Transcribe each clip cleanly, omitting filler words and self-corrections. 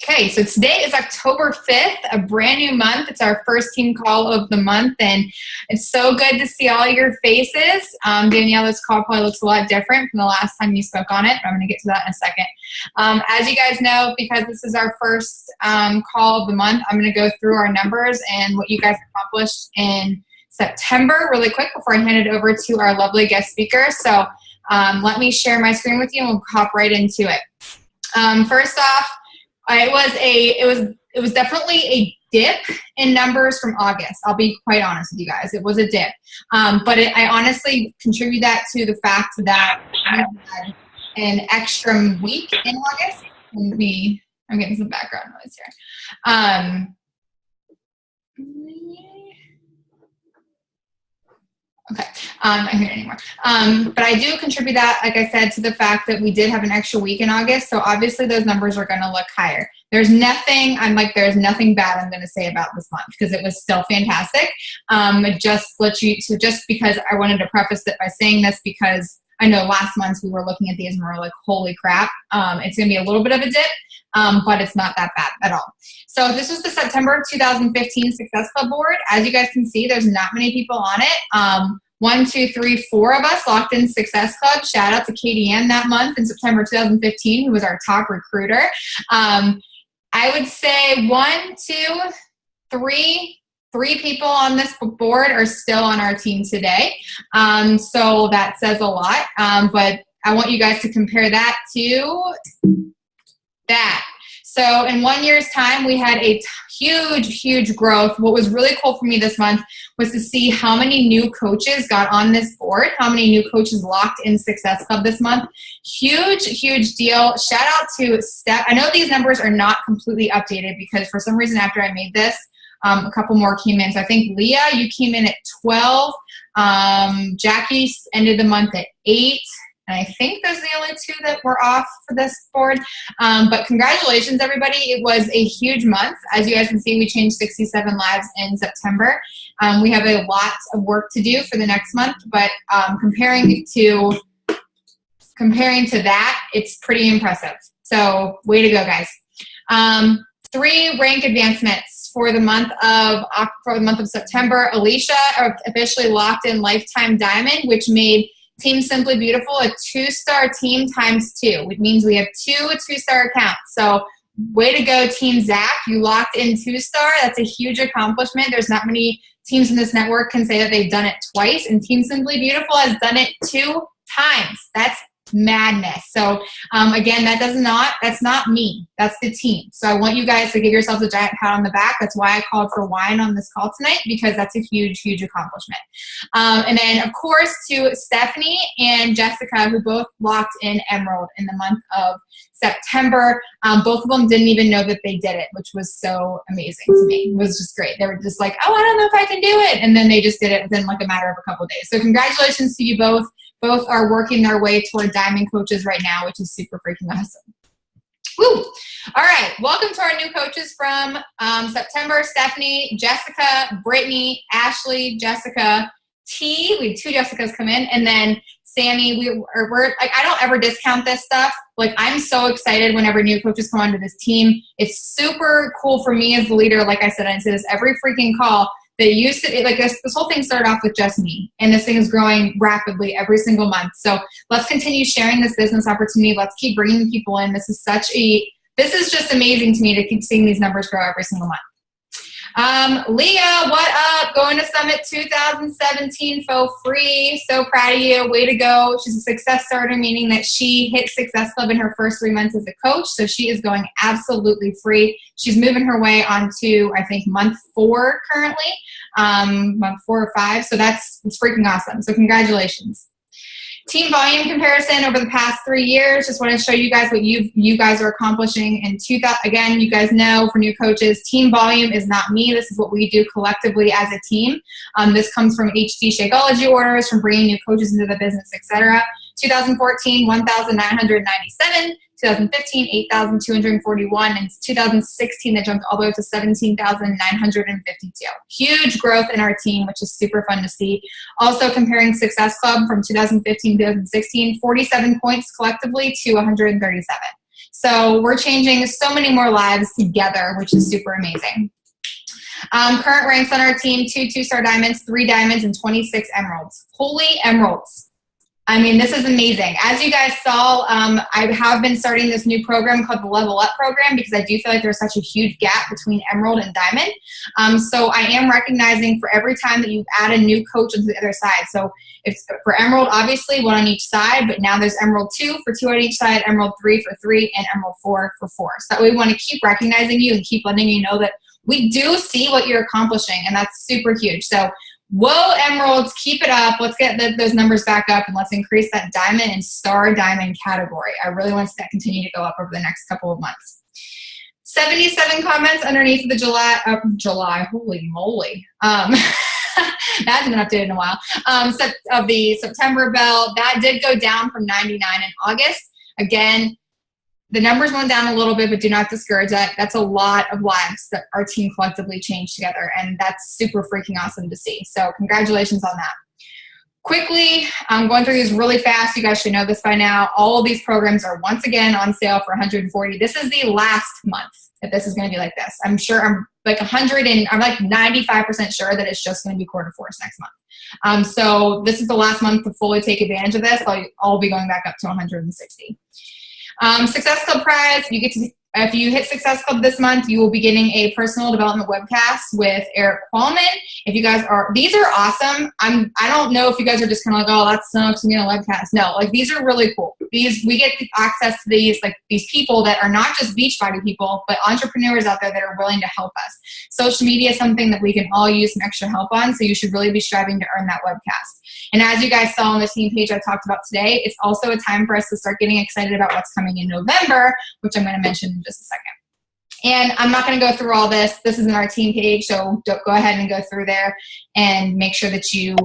Okay, so today is October 5th, a brand new month. It's our first team call of the month, and it's so good to see all your faces. Danielle, this call probably looks a lot different from the last time you spoke on it. I'm going to get to that in a second. As you guys know, because this is our first call of the month, I'm going to go through our numbers and what you guys accomplished in September really quick before I hand it over to our lovely guest speaker. So let me share my screen with you and we'll hop right into it. First off, it was definitely a dip in numbers from August. I'll be quite honest with you guys. It was a dip. But I honestly contribute that to the fact that we had an extra week in August. I'm getting some background noise here. Okay, I don't hear it anymore. But I do contribute that, like I said, to the fact that we did have an extra week in August. So obviously those numbers are going to look higher. There's nothing bad I'm going to say about this month because it was still fantastic. Just because I wanted to preface it by saying this because I know last month we were looking at these and we were like, holy crap, it's going to be a little bit of a dip, but it's not that bad at all. So this was the September 2015 Success Club board. As you guys can see, there's not many people on it. 1, 2, 3, 4 of us locked in Success Club. Shout out to Katie Ann that month in September 2015, who was our top recruiter. I would say 1, 2, 3 people on this board are still on our team today. So that says a lot. But I want you guys to compare that to that. So in 1 year's time, we had a huge growth. What was really cool for me this month was to see how many new coaches got on this board, how many new coaches locked in Success Club this month. Huge deal. Shout out to Steph. I know these numbers are not completely updated because for some reason after I made this, a couple more came in. So I think Leah, you came in at 12. Jackie ended the month at 8. And I think those are the only 2 that were off for this board. But congratulations, everybody. It was a huge month. As you guys can see, we changed 67 lives in September. We have a lot of work to do for the next month, but comparing to that, it's pretty impressive. So way to go, guys. 3 rank advancements for the month of September. Alicia officially locked in Lifetime Diamond, which made Team Simply Beautiful a 2-star team ×2, which means we have 2 2-star accounts. So way to go, Team Zach. You locked in 2-star. That's a huge accomplishment. There's not many teams in this network can say that they've done it twice, and Team Simply Beautiful has done it 2 times. That's madness. So again, that's not me. That's the team. So I want you guys to give yourselves a giant pat on the back. That's why I called for wine on this call tonight, because that's a huge accomplishment. And then of course to Stephanie and Jessica, who both locked in Emerald in the month of September. Both of them didn't even know that they did it, which was so amazing to me. It was just great. They were just like, oh, I don't know if I can do it. And then they just did it within like a matter of a couple of days. So congratulations to you both. Both are working their way toward Diamond coaches right now, which is super freaking awesome. Woo! All right, welcome to our new coaches from September. Stephanie, Jessica, Brittany, Ashley, Jessica, T. We had 2 Jessicas come in, and then Sammy. We're like, I don't ever discount this stuff. Like, I'm so excited whenever new coaches come onto this team. It's super cool for me as the leader. Like I said, I say this every freaking call. This whole thing started off with just me, and this thing is growing rapidly every single month. So let's continue sharing this business opportunity. Let's keep bringing people in. This is just amazing to me to keep seeing these numbers grow every single month. Leah, what up? Going to Summit 2017 for free. So proud of you. Way to go. She's a success starter, meaning that she hit Success Club in her first 3 months as a coach. So she is going absolutely free. She's moving her way on to, I think, month 4 currently, month 4 or 5. So it's freaking awesome. So congratulations. Team volume comparison over the past 3 years. Just want to show you guys what you guys are accomplishing. And again, you guys know for new coaches, team volume is not me. This is what we do collectively as a team. This comes from HD Shakeology orders, from bringing new coaches into the business, etc. 2014, 1,997. 2015, 8,241, and 2016, they jumped all the way up to 17,952. Huge growth in our team, which is super fun to see. Also comparing Success Club from 2015 to 2016, 47 points collectively to 137. So we're changing so many more lives together, which is super amazing. Current ranks on our team, 2 2-star diamonds, 3 diamonds, and 26 emeralds. Holy emeralds. I mean, this is amazing. As you guys saw, I have been starting this new program called the Level Up program because I do feel like there's such a huge gap between emerald and diamond. So I am recognizing for every time that you add a new coach onto the other side. So it's for emerald, obviously, 1 on each side, but now there's emerald 2 for 2 on each side, emerald 3 for 3, and emerald 4 for 4. So that we want to keep recognizing you and keep letting you know that we do see what you're accomplishing, and that's super huge. So whoa, emeralds, keep it up. Let's get those numbers back up, and let's increase that diamond and star diamond category. I really want that to continue to go up over the next couple of months. 77 comments underneath the July, holy moly. That hasn't been updated in a while. Of the September bell, that did go down from 99 in August. Again, the numbers went down a little bit, but do not discourage that. That's a lot of lives that our team collectively changed together, and that's super freaking awesome to see. So congratulations on that. Quickly, I'm going through these really fast. You guys should know this by now. All of these programs are once again on sale for $140. This is the last month that this is going to be like this. I'm sure I'm like 95% sure that it's just going to be quarter fours next month. So this is the last month to fully take advantage of this. I'll be going back up to 160. Success Club prize, you get to, if you hit Success Club this month, you will be getting a personal development webcast with Eric Qualman. If you guys are, these are awesome. I don't know if you guys are just kind of like, oh, that sucks, I'm getting a webcast. No, like these are really cool. We get access to these people that are not just Beachbody people, but entrepreneurs out there that are willing to help us. Social media is something that we can all use some extra help on, so you should really be striving to earn that webcast. And as you guys saw on the team page I talked about today, it's also a time for us to start getting excited about what's coming in November, which I'm going to mention in just a second. And I'm not going to go through all this. This is in our team page, so go ahead and go through there and make sure that you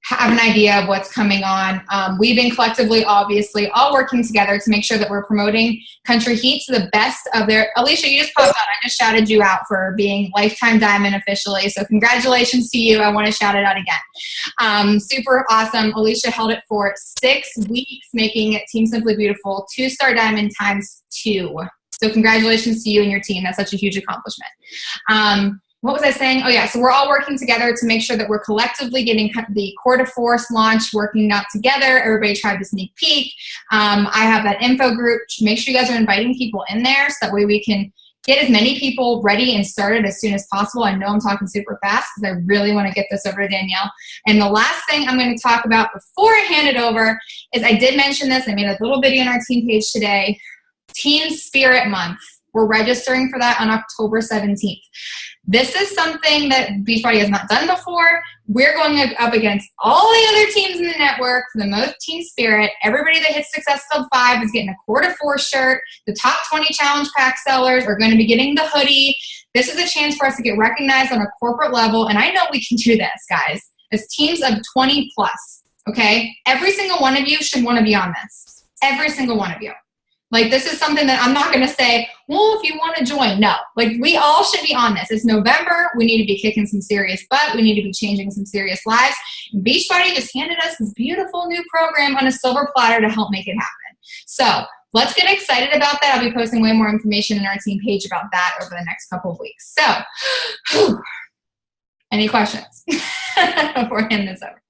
have an idea of what's coming on. We've been collectively, obviously, all working together to make sure that we're promoting Country Heat to the best of their... Alicia, you just popped out. I just shouted you out for being Lifetime Diamond officially, so congratulations to you. I want to shout it out again. Super awesome. Alicia held it for 6 weeks, making Team Simply Beautiful 2-star Diamond times 2. So congratulations to you and your team. That's such a huge accomplishment. What was I saying? Oh, yeah. So we're all working together to make sure that we're collectively getting the Quarter Force launch working out together. Everybody tried the sneak peek. I have that info group. Make sure you guys are inviting people in there so that way we can get as many people ready and started as soon as possible. I know I'm talking super fast because I really want to get this over to Danielle. And the last thing I'm going to talk about before I hand it over is I did mention this. I made a little video on our team page today. Teen Spirit Month. We're registering for that on October 17th. This is something that Beachbody has not done before. We're going up against all the other teams in the network for the most Team Spirit. Everybody that hits Success Club 5 is getting a Quarter Force shirt. The top 20 challenge pack sellers are going to be getting the hoodie. This is a chance for us to get recognized on a corporate level, and I know we can do this, guys, as teams of 20 plus, okay? Every single one of you should want to be on this. Every single one of you. Like, this is something that I'm not going to say, well, if you want to join. No. Like, we all should be on this. It's November. We need to be kicking some serious butt. We need to be changing some serious lives. And Beachbody just handed us this beautiful new program on a silver platter to help make it happen. So let's get excited about that. I'll be posting way more information in our team page about that over the next couple of weeks. So, any questions before I hand this over?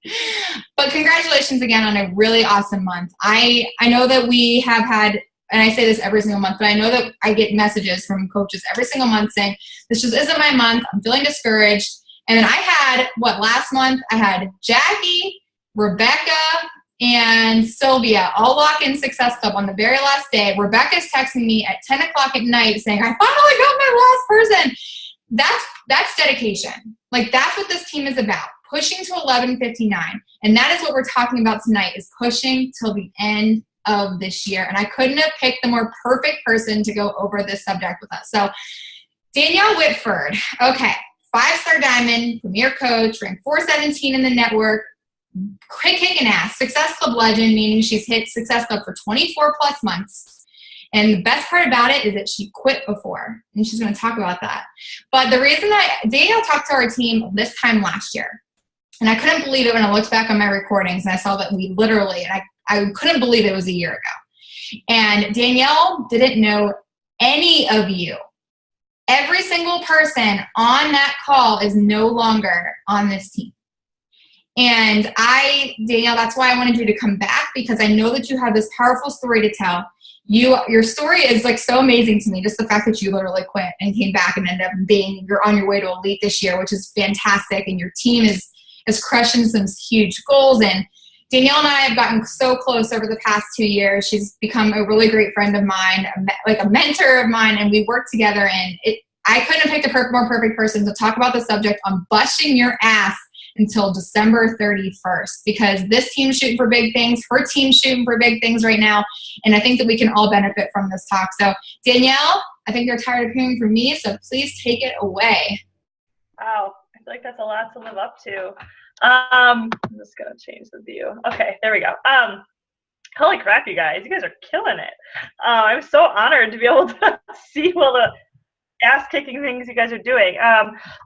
But congratulations again on a really awesome month. I know that we have had... and I say this every single month, but I know that I get messages from coaches every single month saying, this just isn't my month, I'm feeling discouraged. And then I had, last month, I had Jackie, Rebecca, and Sylvia all lock in Success Club on the very last day. Rebecca's texting me at 10 o'clock at night saying, I finally got my last person. That's dedication. Like, that's what this team is about, pushing to 11:59. And that is what we're talking about tonight, is pushing till the end of this year. And I couldn't have picked the more perfect person to go over this subject with us. So Danielle Whitford, okay, 5-star diamond, premier coach, ranked 417 in the network, kicking ass, Success Club legend, meaning she's hit Success Club for 24 plus months. And the best part about it is that she quit before, and she's going to talk about that. But the reason that Danielle talked to our team this time last year, and I couldn't believe it when I looked back on my recordings and I saw that we literally, and I couldn't believe it was a year ago. And Danielle didn't know any of you. Every single person on that call is no longer on this team. And Danielle, that's why I wanted you to come back, because I know that you have this powerful story to tell. Your story is like so amazing to me. Just the fact that you literally quit and came back and ended up you're on your way to elite this year, which is fantastic. And your team is crushing some huge goals. And Danielle and I have gotten so close over the past 2 years. She's become a really great friend of mine, like a mentor of mine, and we work together. And I couldn't have picked a more perfect person to talk about the subject on busting your ass until December 31st, because this team's shooting for big things. Her team's shooting for big things right now. And I think that we can all benefit from this talk. So Danielle, I think they're tired of hearing from me, so please take it away. Wow, I feel like that's a lot to live up to. I'm just going to change the view. Okay, there we go. Holy crap, you guys are killing it. I'm so honored to be able to see all the ass-kicking things you guys are doing.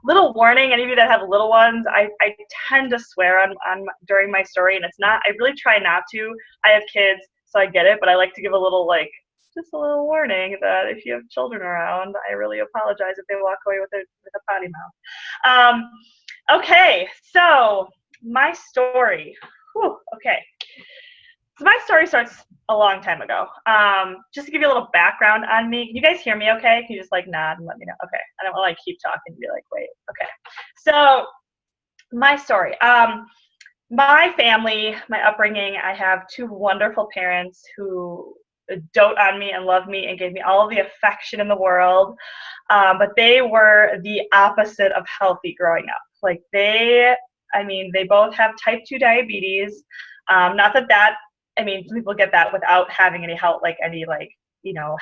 Little warning, any of you that have little ones, I tend to swear on during my story, and it's not, I really try not to. I have kids, so I get it, but I like to give a little, just a little warning that if you have children around, I really apologize if they walk away with a potty mouth. Okay, so my story. Whew, okay. So my story starts a long time ago. Just to give you a little background on me. Can you guys hear me okay? Can you just nod and let me know? Okay. I don't want to keep talking and be like, wait. Okay. So my story. My family, my upbringing, I have 2 wonderful parents who dote on me and love me and gave me all of the affection in the world. But they were the opposite of healthy growing up. They both have type 2 diabetes. Not that people get that without having any health,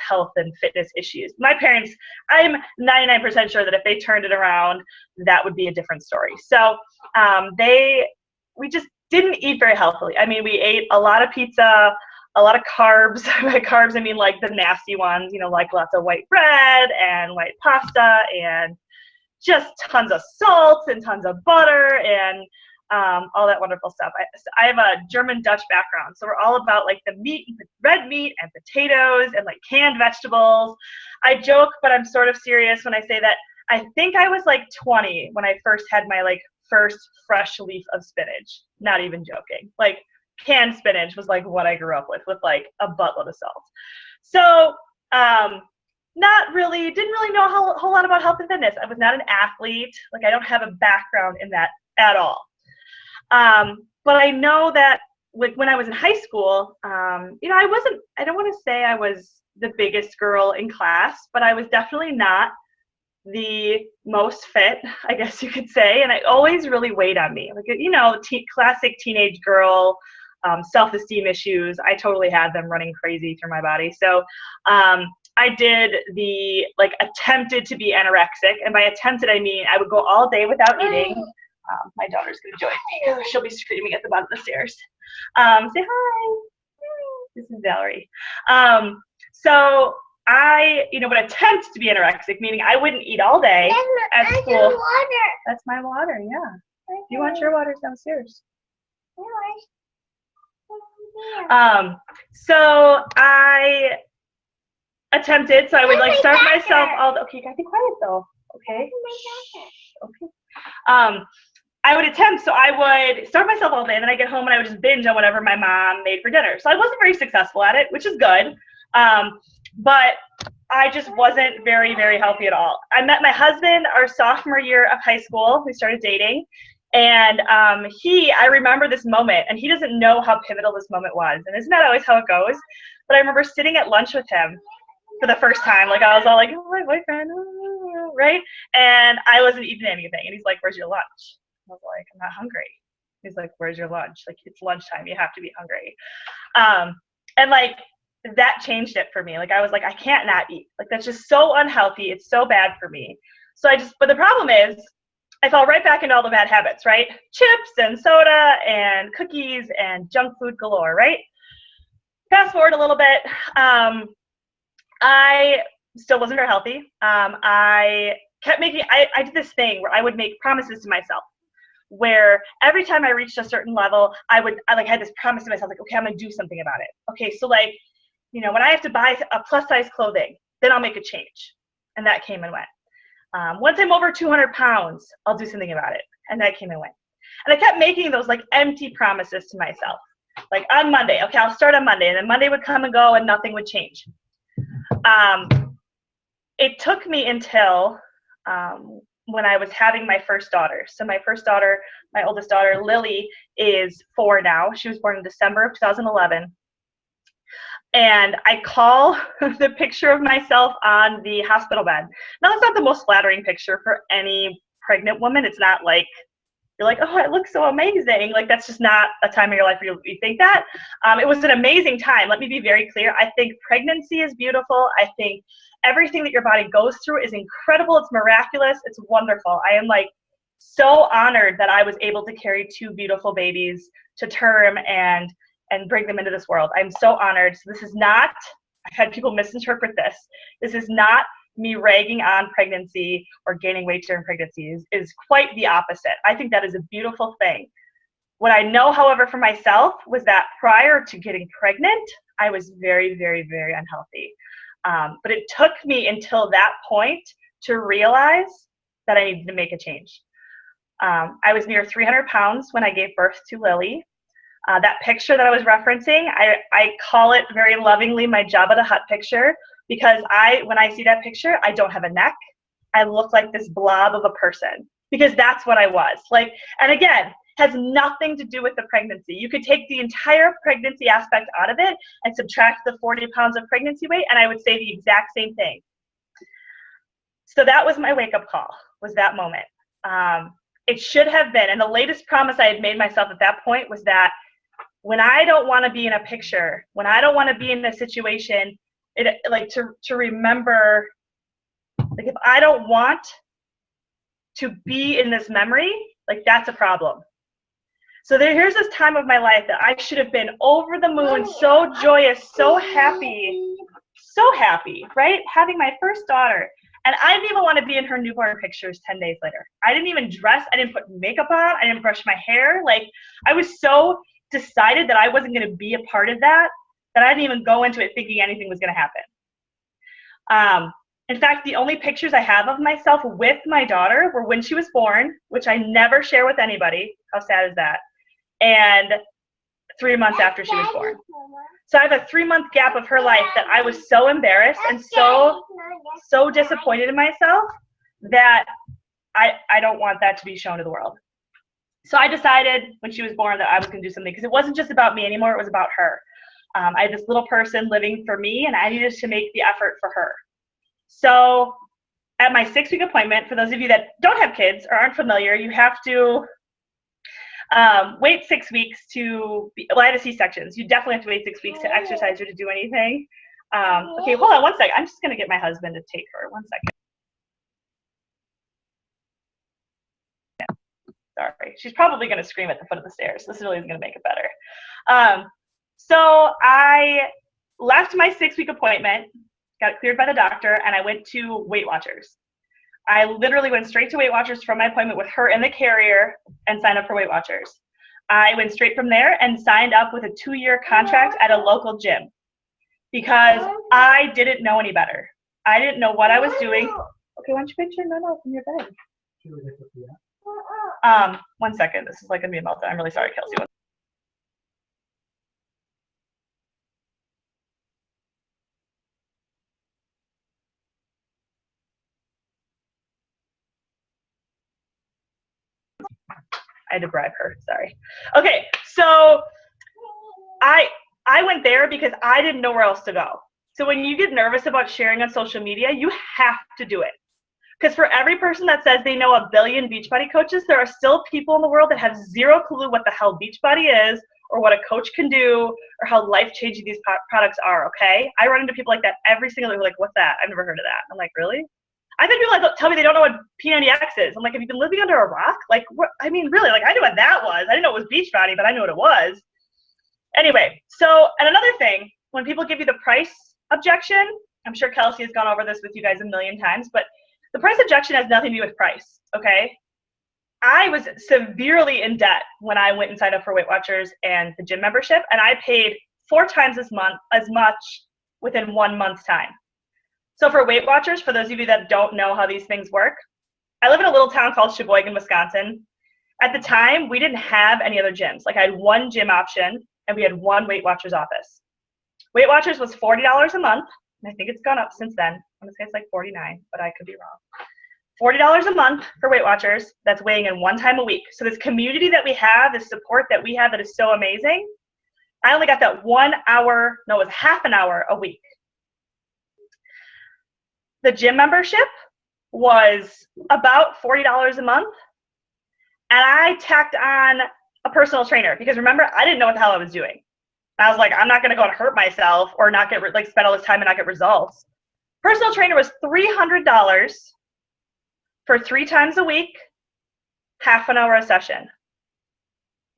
health and fitness issues. My parents, I'm 99% sure that if they turned it around, that would be a different story. So we just didn't eat very healthily. We ate a lot of pizza, a lot of carbs. By carbs, the nasty ones, lots of white bread and white pasta and just tons of salt and tons of butter and all that wonderful stuff. I have a German Dutch background, so we're all about the meat, red meat and potatoes and canned vegetables. I joke, but I'm sort of serious when I say that I think I was 20 when I first had my first fresh leaf of spinach. Not even joking. Canned spinach was what I grew up with a buttload of salt. So didn't really know a whole lot about health and fitness. I was not an athlete. I don't have a background in that at all. But I know that when I was in high school, I don't want to say I was the biggest girl in class, but I was definitely not the most fit, I guess you could say. And it always really weighed on me. Classic teenage girl, self-esteem issues. I totally had them running crazy through my body. So, I did attempted to be anorexic. And by attempted, I mean, I would go all day without eating. My daughter's going to join me. She'll be screaming at the bottom of the stairs. Say hi. This is Valerie. So I, would attempt to be anorexic, meaning I wouldn't eat all day at school. Water. That's my water, yeah. You want your water downstairs? So I attempted, so I would starve myself all. Okay, you gotta be quiet though. Okay. Okay. I would attempt, so I would starve myself all day, and then I get home and I would just binge on whatever my mom made for dinner. So I wasn't very successful at it, which is good. But I just wasn't very, very healthy at all. I met my husband our sophomore year of high school. We started dating. And I remember this moment, and he doesn't know how pivotal this moment was. And isn't that always how it goes? But I remember sitting at lunch with him for the first time. I was all oh, my boyfriend, right? And I wasn't eating anything. And he's like, where's your lunch? I was like, I'm not hungry. He's like, where's your lunch? It's lunchtime. You have to be hungry. And that changed it for me. I was I can't not eat. That's just so unhealthy. It's so bad for me. So but the problem is, I fell right back into all the bad habits, right? Chips and soda and cookies and junk food galore, right? Fast forward a little bit. I still wasn't very healthy. I kept I did this thing where I would make promises to myself, where every time I reached a certain level, I had this promise to myself, okay, I'm going to do something about it. Okay, so when I have to buy a plus size clothing, then I'll make a change. And that came and went. Once I'm over 200 pounds, I'll do something about it. And that came and went. And I kept making those like empty promises to myself. Like on Monday, okay, I'll start on Monday. And then Monday would come and go and nothing would change. It took me until when I was having my first daughter. So my first daughter, my oldest daughter, Lily, is 4 now. She was born in December of 2011. And I call the picture of myself on the hospital bed. Now, that's not the most flattering picture for any pregnant woman. It's not like, you're like, oh, it looks so amazing. Like, that's just not a time in your life where you think that. It was an amazing time. Let me be very clear. I think pregnancy is beautiful. I think everything that your body goes through is incredible. It's miraculous. It's wonderful. I am like so honored that I was able to carry 2 beautiful babies to term and bring them into this world. I'm so honored. So this is not, I've had people misinterpret this. This is not me ragging on pregnancy or gaining weight during pregnancy. Is quite the opposite. I think that is a beautiful thing. What I know, however, for myself was that prior to getting pregnant, I was very, very, very unhealthy. But it took me until that point to realize that I needed to make a change. I was near 300 pounds when I gave birth to Lily. That picture that I was referencing, I call it very lovingly my Jabba the Hutt picture, because when I see that picture, I don't have a neck. I look like this blob of a person, because that's what I was. Like, and again, has nothing to do with the pregnancy. You could take the entire pregnancy aspect out of it and subtract the 40 pounds of pregnancy weight, and I would say the exact same thing. So that was my wake-up call, was that moment. It should have been, and the latest promise I had made myself at that point was that when I don't want to be in a picture, when I don't want to be in a situation, to remember, like, if I don't want to be in this memory, like, that's a problem. So here's this time of my life that I should have been over the moon, so joyous, so happy, right? Having my first daughter. And I didn't even want to be in her newborn pictures 10 days later. I didn't even dress. I didn't put makeup on. I didn't brush my hair. Like, I was so decided that I wasn't going to be a part of that I didn't even go into it thinking anything was going to happen. In fact, the only pictures I have of myself with my daughter were when she was born, which I never share with anybody. How sad is that? And 3 months after she was born. So I have a 3-month gap of her life that I was so embarrassed and so disappointed in myself that I don't want that to be shown to the world. So I decided when she was born that I was going to do something, because it wasn't just about me anymore, it was about her. I had this little person living for me, and I needed to make the effort for her. So at my 6-week appointment, for those of you that don't have kids or aren't familiar, you have to wait 6 weeks I had a C-section. So you definitely have to wait 6 weeks to exercise or to do anything. Okay, hold on 1 second. I'm just going to get my husband to take her. 1 second. Sorry. She's probably going to scream at the foot of the stairs. This really isn't going to make it better. So I left my 6-week appointment, got cleared by the doctor, and I went to Weight Watchers. I literally went straight to Weight Watchers from my appointment with her in the carrier and signed up for Weight Watchers. I went straight from there and signed up with a 2-year contract at a local gym because I didn't know any better. I didn't know what I was doing. Okay, why don't you picture no from your bed? 1 second. This is like going to be a meltdown. I'm really sorry, Kelsey. I had to bribe her, sorry. Okay, so I went there because I didn't know where else to go. So when you get nervous about sharing on social media, you have to do it. Because for every person that says they know a billion Beachbody coaches, there are still people in the world that have zero clue what the hell Beachbody is, or what a coach can do, or how life-changing these products are, okay? I run into people like that every single day, like, what's that? I've never heard of that. I'm like, really? I've had people tell me they don't know what P90X is. I'm like, have you been living under a rock? Like, what? I mean, really, like, I knew what that was. I didn't know it was Beachbody, but I knew what it was. Anyway, so, and another thing, when people give you the price objection, I'm sure Kelsey has gone over this with you guys a million times, but the price objection has nothing to do with price, okay? I was severely in debt when I went and signed up for Weight Watchers and the gym membership, and I paid 4 times as much within 1 month's time. So for Weight Watchers, for those of you that don't know how these things work, I live in a little town called Sheboygan, Wisconsin. At the time, we didn't have any other gyms. Like I had one gym option and we had one Weight Watchers office. Weight Watchers was $40 a month. And I think it's gone up since then. I'm going to say it's like $49, but I could be wrong. $40 a month for Weight Watchers. That's weighing in one time a week. So this community that we have, this support that we have that is so amazing. I only got that 1 hour, no, it was half an hour a week. The gym membership was about $40 a month. And I tacked on a personal trainer because remember, I didn't know what the hell I was doing. I was like, I'm not going to go and hurt myself or not get like spend all this time and not get results. Personal trainer was $300 for 3 times a week, half an hour a session.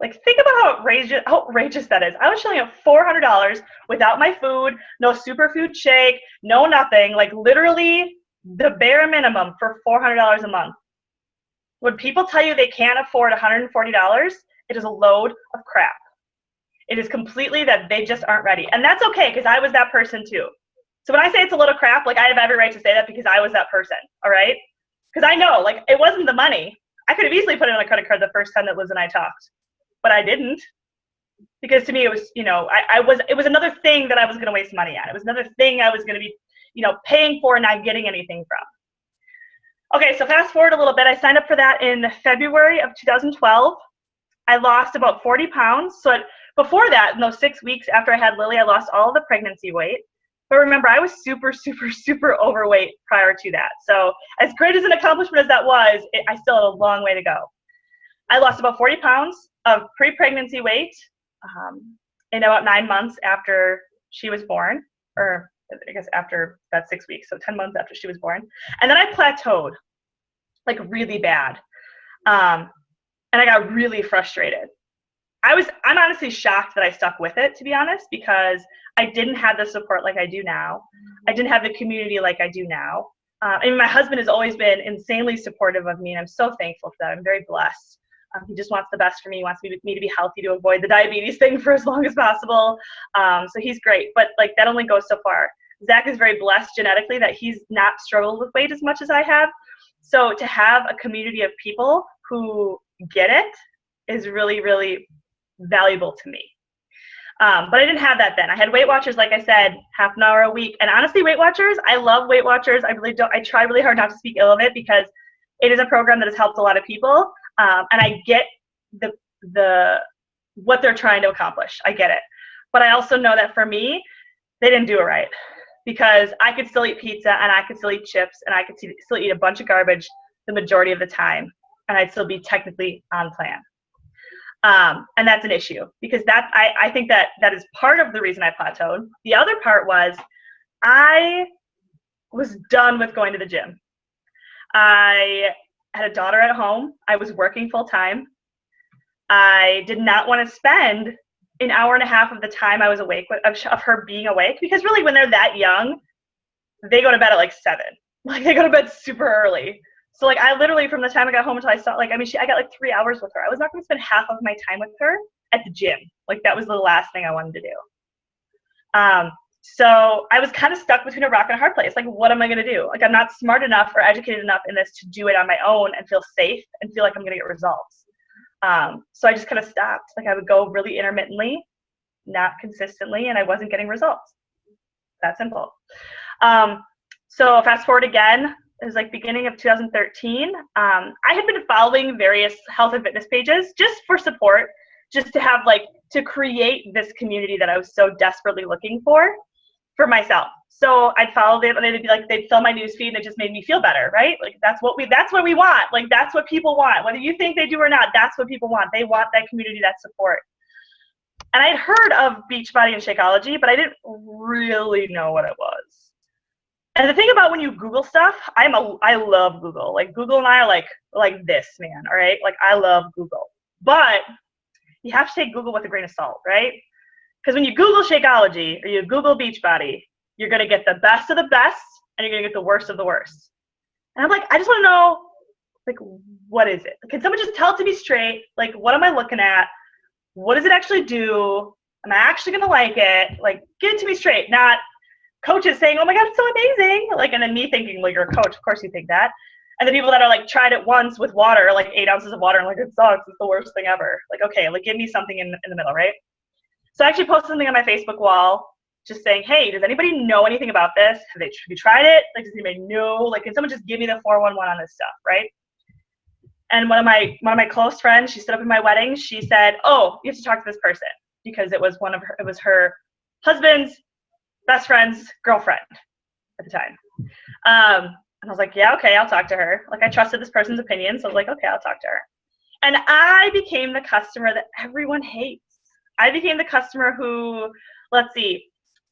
Like think about how outrageous that is. I was shilling out $400 without my food, no superfood shake, no nothing, like literally the bare minimum for $400 a month. When people tell you they can't afford $140, it is a load of crap. It is completely that they just aren't ready. And that's okay, because I was that person too. So when I say it's a load of crap, like I have every right to say that because I was that person, all right? Because I know, like, it wasn't the money. I could have easily put it on a credit card the first time that Liz and I talked, but I didn't. Because to me, it was, it was another thing that I was going to waste money on. It was another thing I was going to be, paying for and not getting anything from. Okay, so fast forward a little bit. I signed up for that in February of 2012. I lost about 40 pounds. So before that, in those 6 weeks after I had Lily, I lost all the pregnancy weight. But remember, I was super, super, super overweight prior to that. So as great as an accomplishment as that was, I still had a long way to go. I lost about 40 pounds of pre-pregnancy weight in about 9 months after she was born, or I guess after that 6 weeks, so 10 months after she was born. And then I plateaued, like really bad. And I got really frustrated. I'm honestly shocked that I stuck with it, to be honest, because I didn't have the support like I do now. I didn't have the community like I do now. I mean, my husband has always been insanely supportive of me, and I'm so thankful for that. I'm very blessed. He just wants the best for me. He wants me to be healthy, to avoid the diabetes thing for as long as possible. So he's great, but like that only goes so far. Zach is very blessed genetically that he's not struggled with weight as much as I have. So to have a community of people who get it is really, really valuable to me. But I didn't have that then. I had Weight Watchers, like I said, half an hour a week. And honestly, Weight Watchers, I love Weight Watchers. I try really hard not to speak ill of it because it is a program that has helped a lot of people. And I get what they're trying to accomplish. I get it. But I also know that for me, they didn't do it right, because I could still eat pizza and I could still eat chips and I could still eat a bunch of garbage the majority of the time, and I'd still be technically on plan. And that's an issue, because I think that is part of the reason I plateaued. The other part was I was done with going to the gym. I had a daughter at home. I was working full time. I did not want to spend an hour and a half of the time I was awake of her being awake, because really when they're that young, they go to bed at like 7. Like they go to bed super early. So like I literally, from the time I got home until I saw, I got like 3 hours with her. I was not going to spend half of my time with her at the gym. Like that was the last thing I wanted to do. So I was kind of stuck between a rock and a hard place. Like, what am I going to do? Like, I'm not smart enough or educated enough in this to do it on my own and feel safe and feel like I'm going to get results. So I just kind of stopped. Like I would go really intermittently, not consistently, and I wasn't getting results. That simple. So fast forward again, it was like beginning of 2013. I had been following various health and fitness pages just for support, just to have to create this community that I was so desperately looking for myself. So I'd follow them and they'd fill my newsfeed and it just made me feel better, right? Like that's what we want. Like that's what people want. Whether you think they do or not, that's what people want. They want that community, that support. And I'd heard of Beachbody and Shakeology, but I didn't really know what it was. And the thing about when you Google stuff, I love Google. Like Google and I are like this, man, all right? Like I love Google. But you have to take Google with a grain of salt, right? Because when you Google Shakeology or you Google Beachbody, you're going to get the best of the best and you're going to get the worst of the worst. And I'm like, I just want to know, what is it? Can someone just tell it to me straight? Like, what am I looking at? What does it actually do? Am I actually going to like it? Like, give it to me straight, not coaches saying, oh my God, it's so amazing. Like, and then me thinking, well, you're a coach. Of course you think that. And the people that are like, tried it once with water, like 8 ounces of water, and like, it sucks. It's the worst thing ever. Like, okay, like give me something in the middle, right? So I actually posted something on my Facebook wall just saying, hey, does anybody know anything about this? Have you tried it? Like, does anybody know? Like, can someone just give me the 411 on this stuff, right? And one of my close friends, she stood up in my wedding. She said, oh, you have to talk to this person, because it was her husband's best friend's girlfriend at the time. And I was like, yeah, okay, I'll talk to her. Like, I trusted this person's opinion, so I was like, okay, I'll talk to her. And I became the customer that everyone hates. I became the customer who, let's see,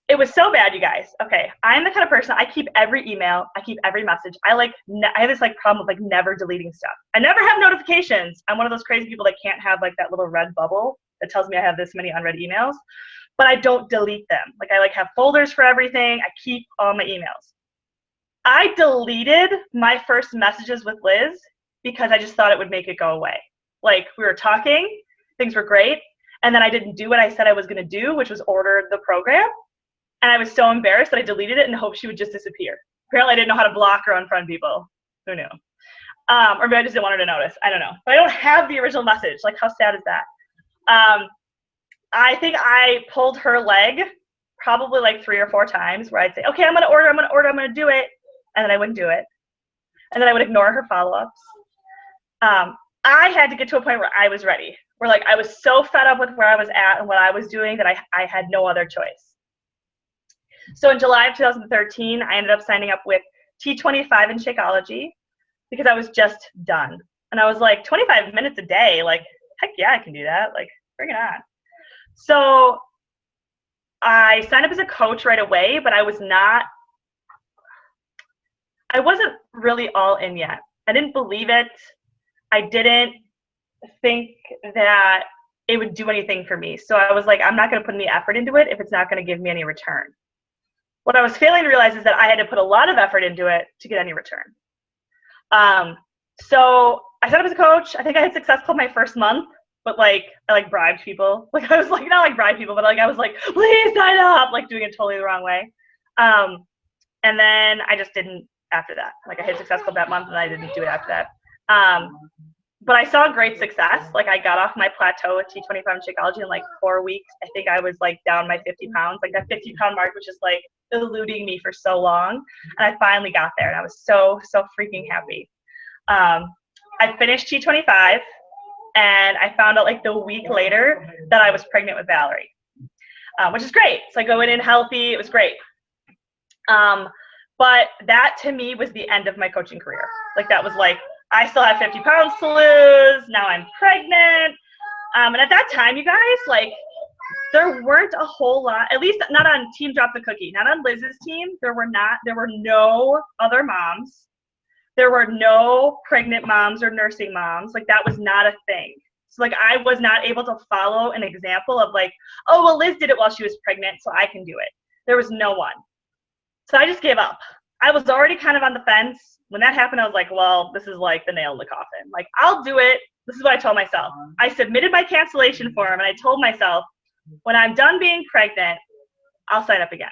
it was so bad, you guys. Okay, I'm the kind of person, I keep every email, I keep every message. I have this like problem of like never deleting stuff. I never have notifications. I'm one of those crazy people that can't have like that little red bubble that tells me I have this many unread emails, but I don't delete them. Like, I like have folders for everything. I keep all my emails. I deleted my first messages with Liz because I just thought it would make it go away. Like, we were talking, things were great, and then I didn't do what I said I was going to do, which was order the program. And I was so embarrassed that I deleted it and hoped she would just disappear. Apparently, I didn't know how to block or unfriend people. Who knew? Or maybe I just didn't want her to notice. I don't know. But I don't have the original message. Like, how sad is that? I think I pulled her leg probably like 3 or 4 times, where I'd say, okay, I'm going to do it. And then I wouldn't do it. And then I would ignore her follow-ups. I had to get to a point where I was ready, where like I was so fed up with where I was at and what I was doing that I had no other choice. So in July of 2013, I ended up signing up with T25 in Shakeology because I was just done. And I was like, 25 minutes a day, like, heck yeah, I can do that. Like, bring it on. So I signed up as a coach right away, but I wasn't really all in yet. I didn't believe it. I didn't think that it would do anything for me. So I was like, I'm not going to put any effort into it if it's not going to give me any return. What I was failing to realize is that I had to put a lot of effort into it to get any return. So I signed up as a coach. I think I had success club my first month, but like I like bribed people. Like, I was like, not like bribe people, but like I was like, please sign up, like doing it totally the wrong way. And then I just didn't after that. Like, I hit success club that month and I didn't do it after that. But I saw great success. Like, I got off my plateau at T25 in Shakeology in like 4 weeks. I think I was like down my 50 pounds. Like, that 50-pound mark was just like eluding me for so long. And I finally got there and I was so freaking happy. I finished T25 and I found out like the week later that I was pregnant with Valerie, which is great. So I went in healthy. It was great. But that to me was the end of my coaching career. Like, that was like, I still have 50 pounds to lose. Now I'm pregnant. And at that time, you guys, like, there weren't a whole lot, at least not on Team Drop the Cookie, not on Liz's team. There were no other moms. There were no pregnant moms or nursing moms. Like, that was not a thing. So like, I was not able to follow an example of like, oh, well, Liz did it while she was pregnant, so I can do it. There was no one. So I just gave up. I was already kind of on the fence. When that happened, I was like, well, this is like the nail in the coffin. Like, I'll do it. This is what I told myself. I submitted my cancellation form and I told myself, when I'm done being pregnant, I'll sign up again.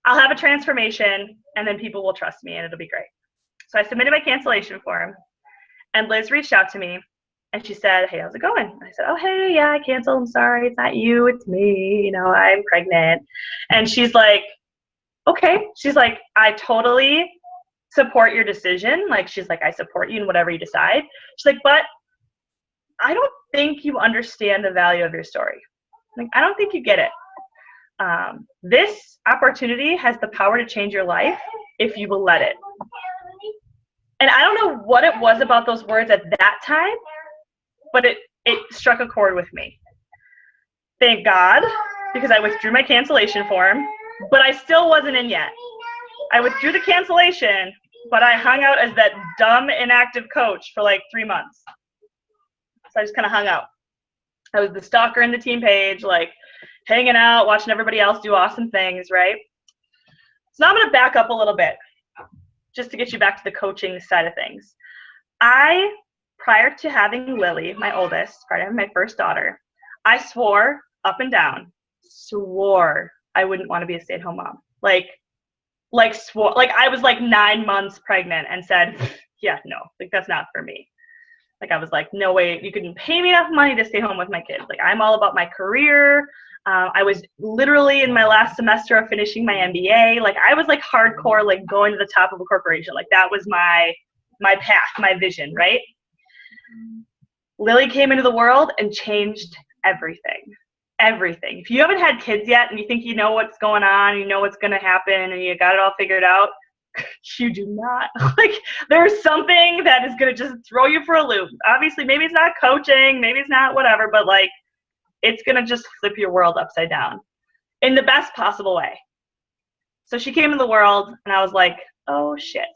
I'll have a transformation and then people will trust me and it'll be great. So I submitted my cancellation form and Liz reached out to me and she said, hey, how's it going? And I said, oh, hey, yeah, I canceled. I'm sorry. It's not you. It's me. You know, I'm pregnant. And she's like, okay. She's like, I totally support your decision. Like, she's like, I support you in whatever you decide. She's like, but I don't think you understand the value of your story. Like, I don't think you get it. This opportunity has the power to change your life if you will let it. And I don't know what it was about those words at that time, but it struck a chord with me. Thank God, because I withdrew my cancellation form, but I still wasn't in yet. I withdrew the cancellation, but I hung out as that dumb, inactive coach for like 3 months. So I just kind of hung out. I was the stalker in the team page, like hanging out, watching everybody else do awesome things, right? So now I'm going to back up a little bit just to get you back to the coaching side of things. Prior to having Lily, my oldest, prior to having my first daughter, I swore up and down, I wouldn't want to be a stay-at-home mom. Like I was like 9 months pregnant and said, yeah, no, like that's not for me. Like I was like, no way, you couldn't pay me enough money to stay home with my kids. Like I'm all about my career. I was literally in my last semester of finishing my MBA. Like I was like hardcore, like going to the top of a corporation. Like that was my path, my vision, right? Lily came into the world and changed everything. Everything. If you haven't had kids yet and you think you know what's going on, you know what's going to happen, and you got it all figured out, you do not. Like there's something that is going to just throw you for a loop. Obviously, maybe it's not coaching, maybe it's not whatever, but like it's going to just flip your world upside down in the best possible way. So she came in the world and I was like, oh shit.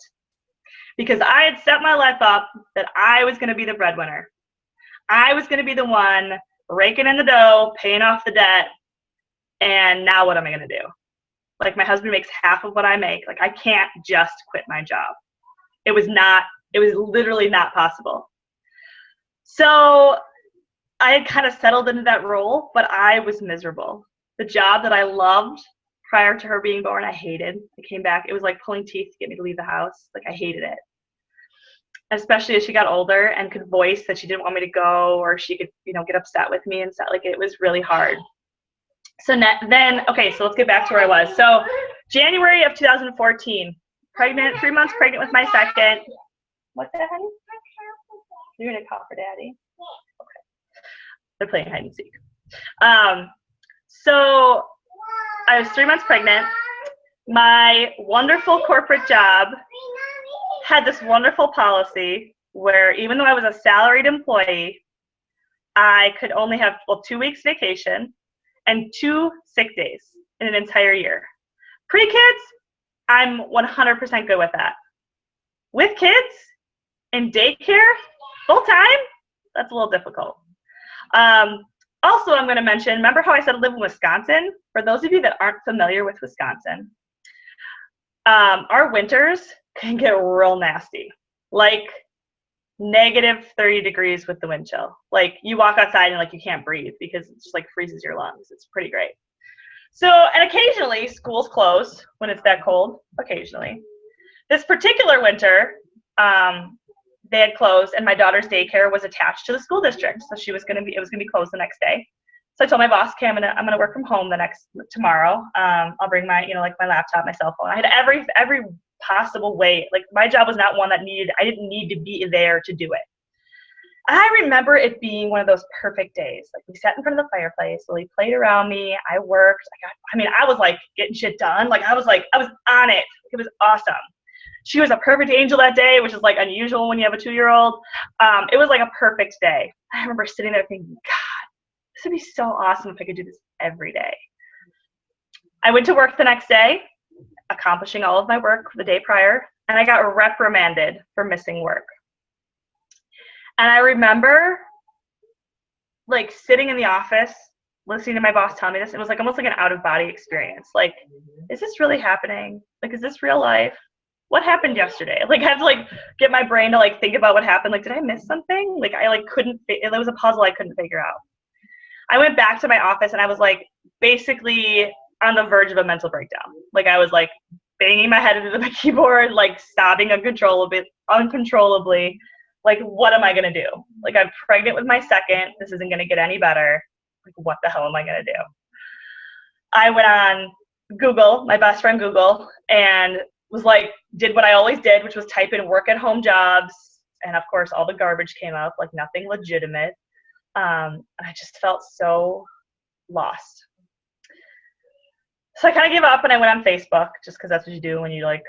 Because I had set my life up that I was going to be the breadwinner. I was going to be the one raking in the dough, paying off the debt. And now what am I going to do? Like my husband makes half of what I make. Like I can't just quit my job. It was literally not possible. So I had kind of settled into that role, but I was miserable. The job that I loved prior to her being born, I hated. I came back. It was like pulling teeth to get me to leave the house. Like I hated it. Especially as she got older and could voice that she didn't want me to go, or she could, get upset with me and stuff. Like it was really hard. So okay, so let's get back to where I was. So January of 2014, pregnant, 3 months pregnant with my second. What's that, honey? You're gonna call for daddy? Okay. They're playing hide and seek. So I was 3 months pregnant. My wonderful corporate job had this wonderful policy where even though I was a salaried employee, I could only have 2 weeks vacation and 2 sick days in an entire year. Pre-kids, I'm 100% good with that. With kids in daycare full time, that's a little difficult. Also, I'm going to mention, remember how I said I live in Wisconsin? For those of you that aren't familiar with Wisconsin, our winters can get real nasty, like negative 30 degrees with the wind chill. Like you walk outside and like you can't breathe because it just like freezes your lungs. It's pretty great. So, and occasionally schools close when it's that cold, occasionally. This particular winter, they had closed and my daughter's daycare was attached to the school district. So it was going to be closed the next day. So I told my boss, okay, I'm gonna work from home tomorrow. I'll bring my, like my laptop, my cell phone. I had every possible way. Like my job was not one that I didn't need to be there to do it. I remember it being one of those perfect days. Like we sat in front of the fireplace, Lily played around me, I worked. I was like getting shit done. Like I was on it. It was awesome. She was a perfect angel that day, which is like unusual when you have a 2-year-old. It was like a perfect day. I remember sitting there thinking, God, this would be so awesome if I could do this every day. I went to work the next day, accomplishing all of my work the day prior, and I got reprimanded for missing work. And I remember like sitting in the office, listening to my boss tell me this. It was like almost like an out-of-body experience. Like, is this really happening? Like, is this real life? What happened yesterday? Like, I had to like get my brain to like think about what happened. Like, did I miss something? Like, I like couldn't. It was a puzzle I couldn't figure out. I went back to my office and I was like basically on the verge of a mental breakdown. Like I was like banging my head into the keyboard, like sobbing uncontrollably. Like, what am I going to do? Like, I'm pregnant with my second. This isn't going to get any better. Like, what the hell am I going to do? I went on Google, my best friend Google, and was like, did what I always did, which was type in work at home jobs. And of course, all the garbage came up, like nothing legitimate. And I just felt so lost. So I kind of gave up and I went on Facebook just because that's what you do when you like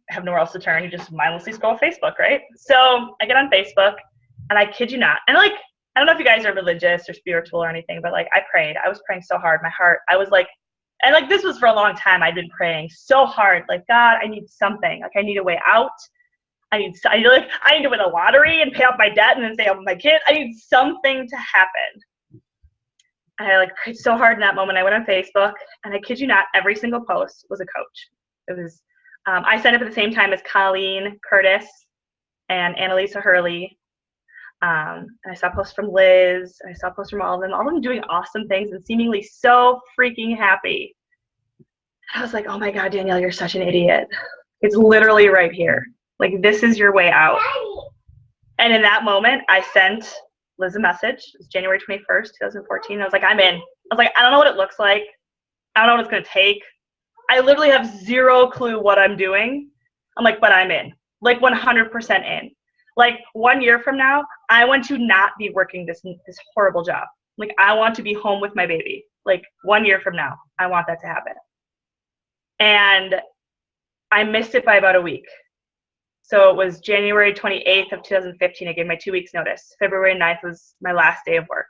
have nowhere else to turn. You just mindlessly scroll Facebook, right? So I get on Facebook and I kid you not. And like, I don't know if you guys are religious or spiritual or anything, but like I prayed. I was praying so hard. My heart, I was like, and like this was for a long time. I'd been praying so hard. Like, God, I need something. Like I need a way out. I need to win the lottery and pay off my debt and then stay home with my kid. I need something to happen. I like prayed so hard in that moment. I went on Facebook and I kid you not, every single post was a coach. It was, I signed up at the same time as Colleen Curtis and Annalisa Hurley. And I saw posts from Liz. And I saw posts from all of them doing awesome things and seemingly so freaking happy. I was like, oh my God, Danielle, you're such an idiot. It's literally right here. Like, this is your way out. And in that moment, I sent Liz a message. It was January 21st, 2014. I was like, I'm in. I was like, I don't know what it looks like. I don't know what it's going to take. I literally have zero clue what I'm doing. I'm like, but I'm in. Like 100% in. Like 1 year from now, I want to not be working this horrible job. Like, I want to be home with my baby. Like 1 year from now, I want that to happen. And I missed it by about a week. So it was January 28th of 2015. I gave my 2 weeks notice. February 9th was my last day of work.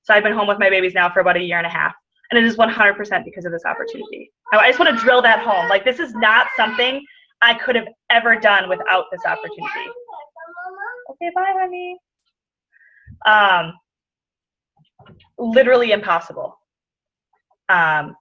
So I've been home with my babies now for about a year and a half. And it is 100% because of this opportunity. I just want to drill that home. Like, this is not something I could have ever done without this opportunity. Okay, bye, honey. Literally impossible. And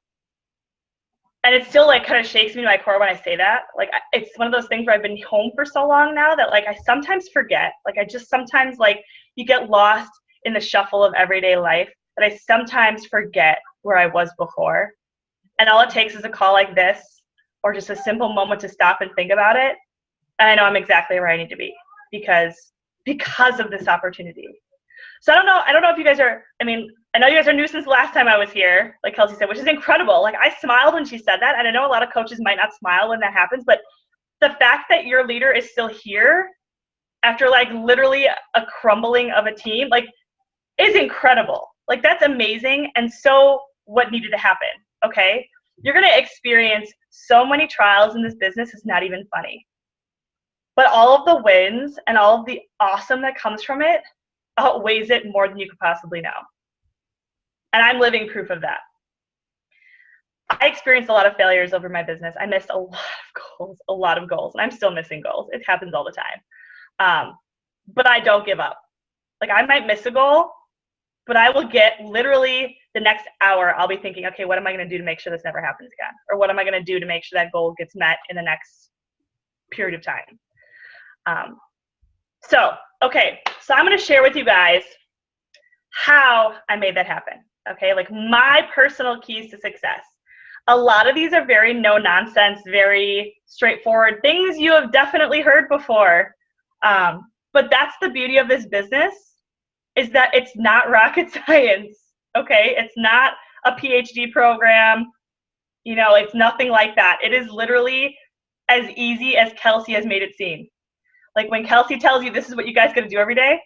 it still, like, kind of shakes me to my core when I say that. Like, it's one of those things where I've been home for so long now that, like, I sometimes forget. Like, I just sometimes, like, you get lost in the shuffle of everyday life that I sometimes forget where I was before. And all it takes is a call like this or just a simple moment to stop and think about it. And I know I'm exactly where I need to be because of this opportunity. So I don't know if you guys are, I know you guys are new since the last time I was here, like Kelsey said, which is incredible. Like, I smiled when she said that, and I know a lot of coaches might not smile when that happens, but the fact that your leader is still here after, like, literally a crumbling of a team, like, is incredible. Like, that's amazing, and so what needed to happen, okay? You're going to experience so many trials in this business, it's not even funny. But all of the wins and all of the awesome that comes from it outweighs it more than you could possibly know. And I'm living proof of that. I experienced a lot of failures over my business. I missed a lot of goals, and I'm still missing goals. It happens all the time. But I don't give up. Like, I might miss a goal, but I will get literally the next hour, I'll be thinking, okay, what am I going to do to make sure this never happens again? Or what am I going to do to make sure that goal gets met in the next period of time? Okay, so I'm going to share with you guys how I made that happen. Okay, like, my personal keys to success. A lot of these are very no nonsense, very straightforward things you have definitely heard before. But that's the beauty of this business, is that it's not rocket science. Okay, it's not a PhD program. You know, it's nothing like that. It is literally as easy as Kelsey has made it seem. Like, when Kelsey tells you this is what you guys got to do every day,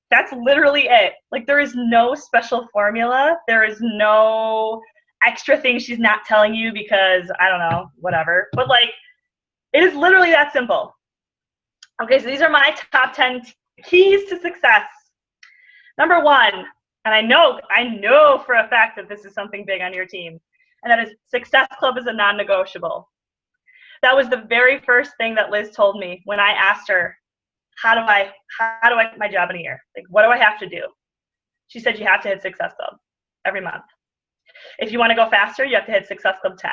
that's literally it. Like, there is no special formula. There is no extra thing she's not telling you because, I don't know, whatever. But, like, it is literally that simple. Okay, so these are my top 10 keys to success. Number 1, and I know for a fact that this is something big on your team, and that is Success Club is a non-negotiable. That was the very first thing that Liz told me when I asked her, how do I get my job in a year? Like, what do I have to do? She said, you have to hit Success Club every month. If you want to go faster, you have to hit Success Club 10.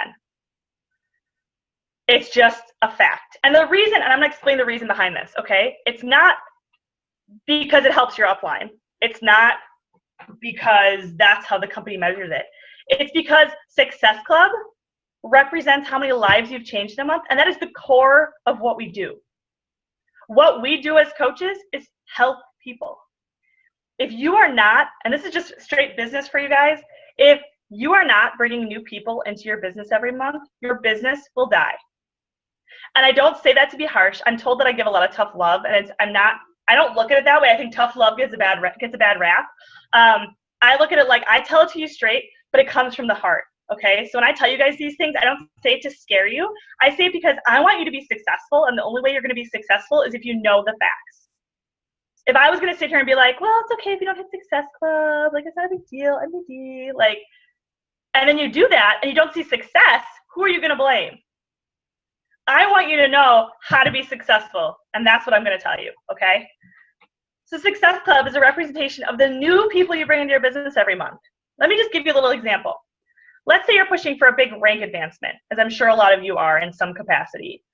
It's just a fact. And the reason, and I'm going to explain the reason behind this, okay? It's not because it helps your upline. It's not because that's how the company measures it. It's because Success Club represents how many lives you've changed in a month, and that is the core of what we do. What we do as coaches is help people. If you are not, and this is just straight business for you guys, if you are not bringing new people into your business every month, your business will die. And I don't say that to be harsh. I'm told that I give a lot of tough love, and I don't look at it that way. I think tough love gets a bad rap. I look at it like, I tell it to you straight, but it comes from the heart. Okay, so when I tell you guys these things, I don't say it to scare you. I say it because I want you to be successful, and the only way you're going to be successful is if you know the facts. If I was going to sit here and be like, well, it's okay if you don't hit Success Club, like, it's not a big deal, MVP, like, and then you do that and you don't see success, who are you going to blame? I want you to know how to be successful, and that's what I'm going to tell you, okay? So Success Club is a representation of the new people you bring into your business every month. Let me just give you a little example. Let's say you're pushing for a big rank advancement, as I'm sure a lot of you are in some capacity.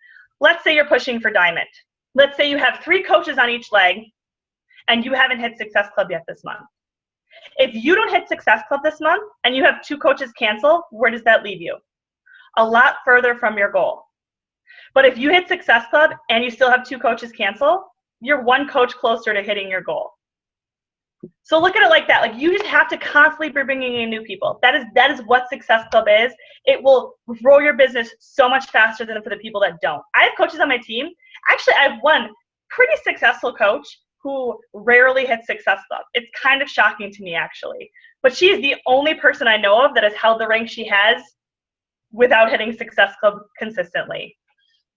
Let's say you're pushing for Diamond. Let's say you have 3 coaches on each leg, and you haven't hit Success Club yet this month. If you don't hit Success Club this month, and you have 2 coaches cancel, where does that leave you? a lot further from your goal. But if you hit Success Club and you still have 2 coaches cancel, you're 1 coach closer to hitting your goal. So look at it like that. Like, you just have to constantly be bringing in new people. That is what Success Club is. It will grow your business so much faster than for the people that don't. I have coaches on my team. Actually, I have one pretty successful coach who rarely hits Success Club. It's kind of shocking to me, actually. But she is the only person I know of that has held the rank she has without hitting Success Club consistently.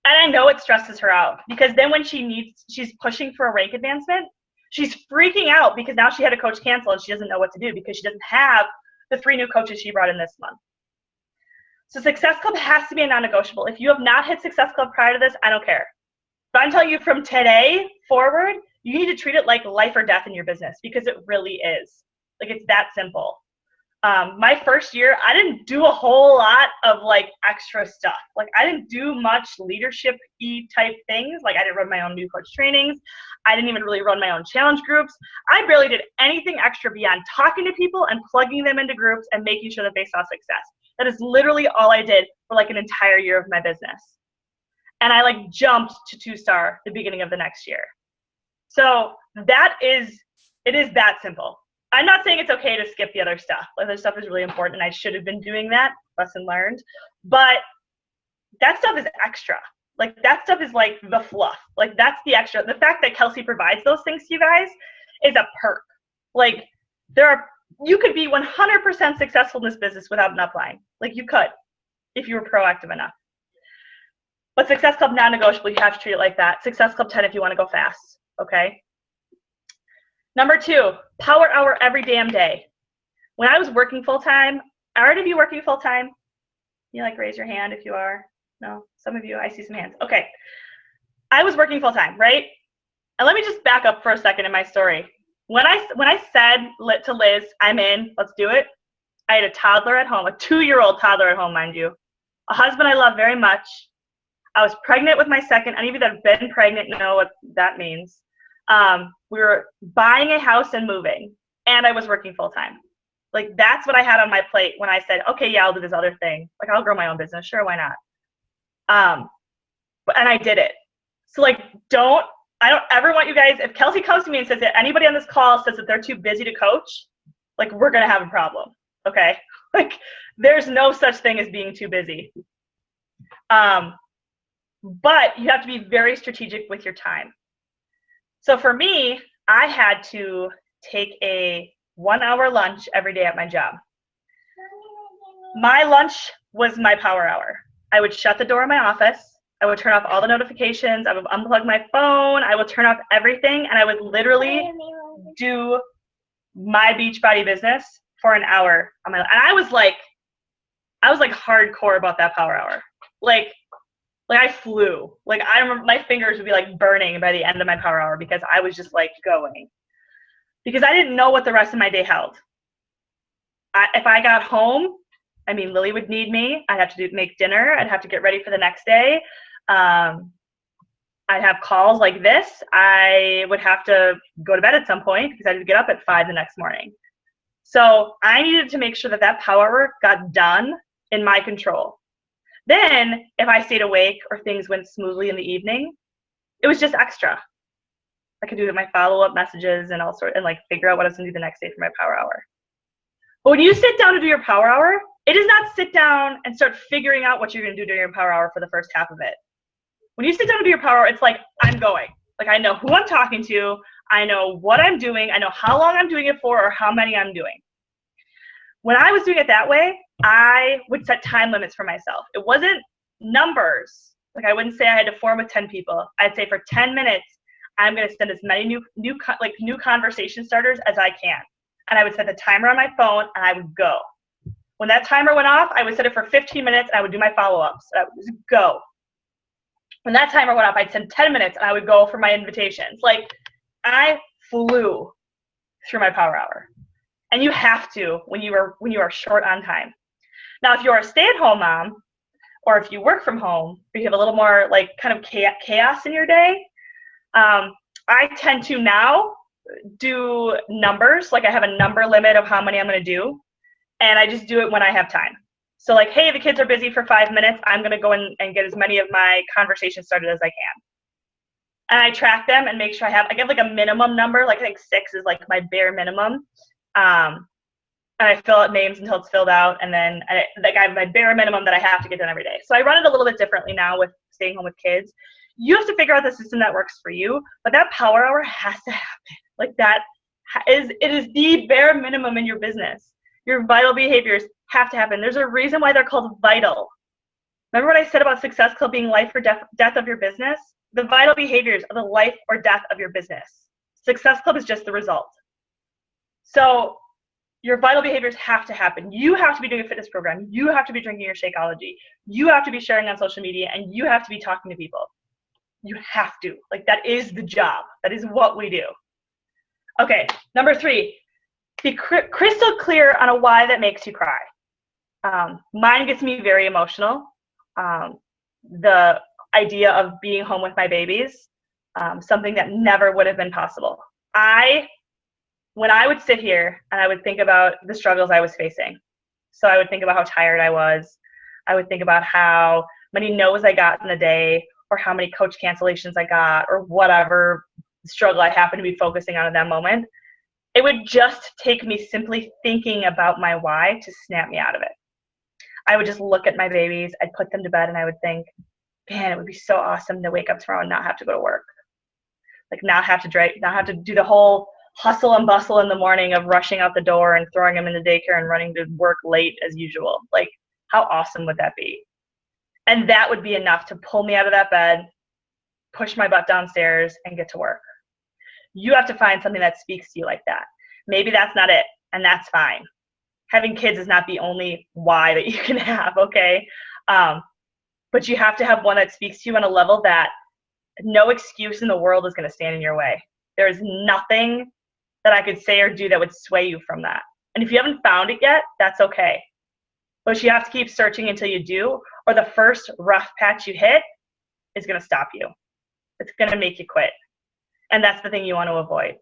And I know it stresses her out, because then when she's pushing for a rank advancement, she's freaking out because now she had a coach cancel and she doesn't know what to do because she doesn't have the 3 new coaches she brought in this month. So Success Club has to be a non-negotiable. If you have not hit Success Club prior to this, I don't care. But I'm telling you, from today forward, you need to treat it like life or death in your business, because it really is. Like, it's that simple. My first year, I didn't do a whole lot of like extra stuff. Like, I didn't do much leadership-y type things. Like, I didn't run my own new coach trainings. I didn't even really run my own challenge groups. I barely did anything extra beyond talking to people and plugging them into groups and making sure that they saw success. That is literally all I did for like an entire year of my business. And I like jumped to 2-star the beginning of the next year. So it is that simple. I'm not saying it's okay to skip the other stuff. Like, other stuff is really important, and I should have been doing that. Lesson learned. But that stuff is extra. Like, that stuff is like the fluff. Like, that's the extra. The fact that Kelsey provides those things to you guys is a perk. Like, you could be 100% successful in this business without an upline. Like, you could, if you were proactive enough. But Success Club, non-negotiable. You have to treat it like that. Success Club 10 if you want to go fast. Okay? Number 2, power hour every damn day. When I was working full-time, are any of you working full-time? You like raise your hand if you are? No? Some of you, I see some hands. Okay. I was working full-time, right? And let me just back up for a second in my story. When I said to Liz, I'm in, let's do it, I had a toddler at home, a 2-year-old toddler at home, mind you. A husband I love very much. I was pregnant with my second. Any of you that have been pregnant know what that means. We were buying a house and moving, and I was working full-time. Like, that's what I had on my plate when I said, okay, yeah, I'll do this other thing. Like, I'll grow my own business. Sure, why not? And I did it. So, like, I don't ever want you guys, if Kelsey comes to me and says that anybody on this call says that they're too busy to coach, like, we're going to have a problem, okay? Like, there's no such thing as being too busy. But you have to be very strategic with your time. So for me, I had to take a 1-hour lunch every day at my job. My lunch was my power hour. I would shut the door of my office. I would turn off all the notifications. I would unplug my phone. I would turn off everything. And I would literally do my Beachbody business for an hour. And I was like hardcore about that power hour. Like I flew. Like, I remember my fingers would be like burning by the end of my power hour because I was just like going. Because I didn't know what the rest of my day held. If I got home, I mean, Lily would need me. I'd have to make dinner. I'd have to get ready for the next day. I'd have calls like this. I would have to go to bed at some point because I had to get up at 5 the next morning. So I needed to make sure that power hour got done in my control. Then, if I stayed awake or things went smoothly in the evening, it was just extra. I could do my follow-up messages and like figure out what I was going to do the next day for my power hour. But when you sit down to do your power hour, it is not sit down and start figuring out what you're going to do during your power hour for the first half of it. When you sit down to do your power hour, it's like, I'm going. Like, I know who I'm talking to. I know what I'm doing. I know how long I'm doing it for or how many I'm doing. When I was doing it that way, I would set time limits for myself. It wasn't numbers. Like, I wouldn't say I had to form with 10 people. I'd say for 10 minutes, I'm going to send as many new conversation starters as I can. And I would set the timer on my phone and I would go. When that timer went off, I would set it for 15 minutes and I would do my follow-ups. I would just go. When that timer went off, I'd send 10 minutes and I would go for my invitations. Like, I flew through my power hour. And you have to when you are short on time. Now, if you're a stay-at-home mom, or if you work from home, or you have a little more like kind of chaos in your day, I tend to now do numbers. Like, I have a number limit of how many I'm going to do, and I just do it when I have time. So like, hey, the kids are busy for 5 minutes. I'm going to go in and get as many of my conversations started as I can. And I track them and make sure I get like a minimum number. Like I think 6 is like my bare minimum. And I fill out names until it's filled out. And then I have my bare minimum that I have to get done every day. So I run it a little bit differently now with staying home with kids. You have to figure out the system that works for you, but that power hour has to happen. Like it is the bare minimum in your business. Your vital behaviors have to happen. There's a reason why they're called vital. Remember what I said about Success Club being life or death of your business? The vital behaviors are the life or death of your business. Success Club is just the result. So your vital behaviors have to happen. You have to be doing a fitness program. You have to be drinking your Shakeology. You have to be sharing on social media, and you have to be talking to people. You have to. Like, that is the job. That is what we do. Okay, number 3, be crystal clear on a why that makes you cry. Mine gets me very emotional. The idea of being home with my babies, something that never would have been possible. When I would sit here and I would think about the struggles I was facing. So I would think about how tired I was. I would think about how many no's I got in a day, or how many coach cancellations I got, or whatever struggle I happened to be focusing on at that moment. It would just take me simply thinking about my why to snap me out of it. I would just look at my babies, I'd put them to bed, and I would think, man, it would be so awesome to wake up tomorrow and not have to go to work. Like not have to do the whole hustle and bustle in the morning of rushing out the door and throwing them into daycare and running to work late as usual. Like, how awesome would that be? And that would be enough to pull me out of that bed, push my butt downstairs, and get to work. You have to find something that speaks to you like that. Maybe that's not it, and that's fine. Having kids is not the only why that you can have, okay? But you have to have one that speaks to you on a level that no excuse in the world is going to stand in your way. There is nothing that I could say or do that would sway you from that. And if you haven't found it yet, that's okay. But you have to keep searching until you do, or the first rough patch you hit is going to stop you. It's going to make you quit. And that's the thing you want to avoid.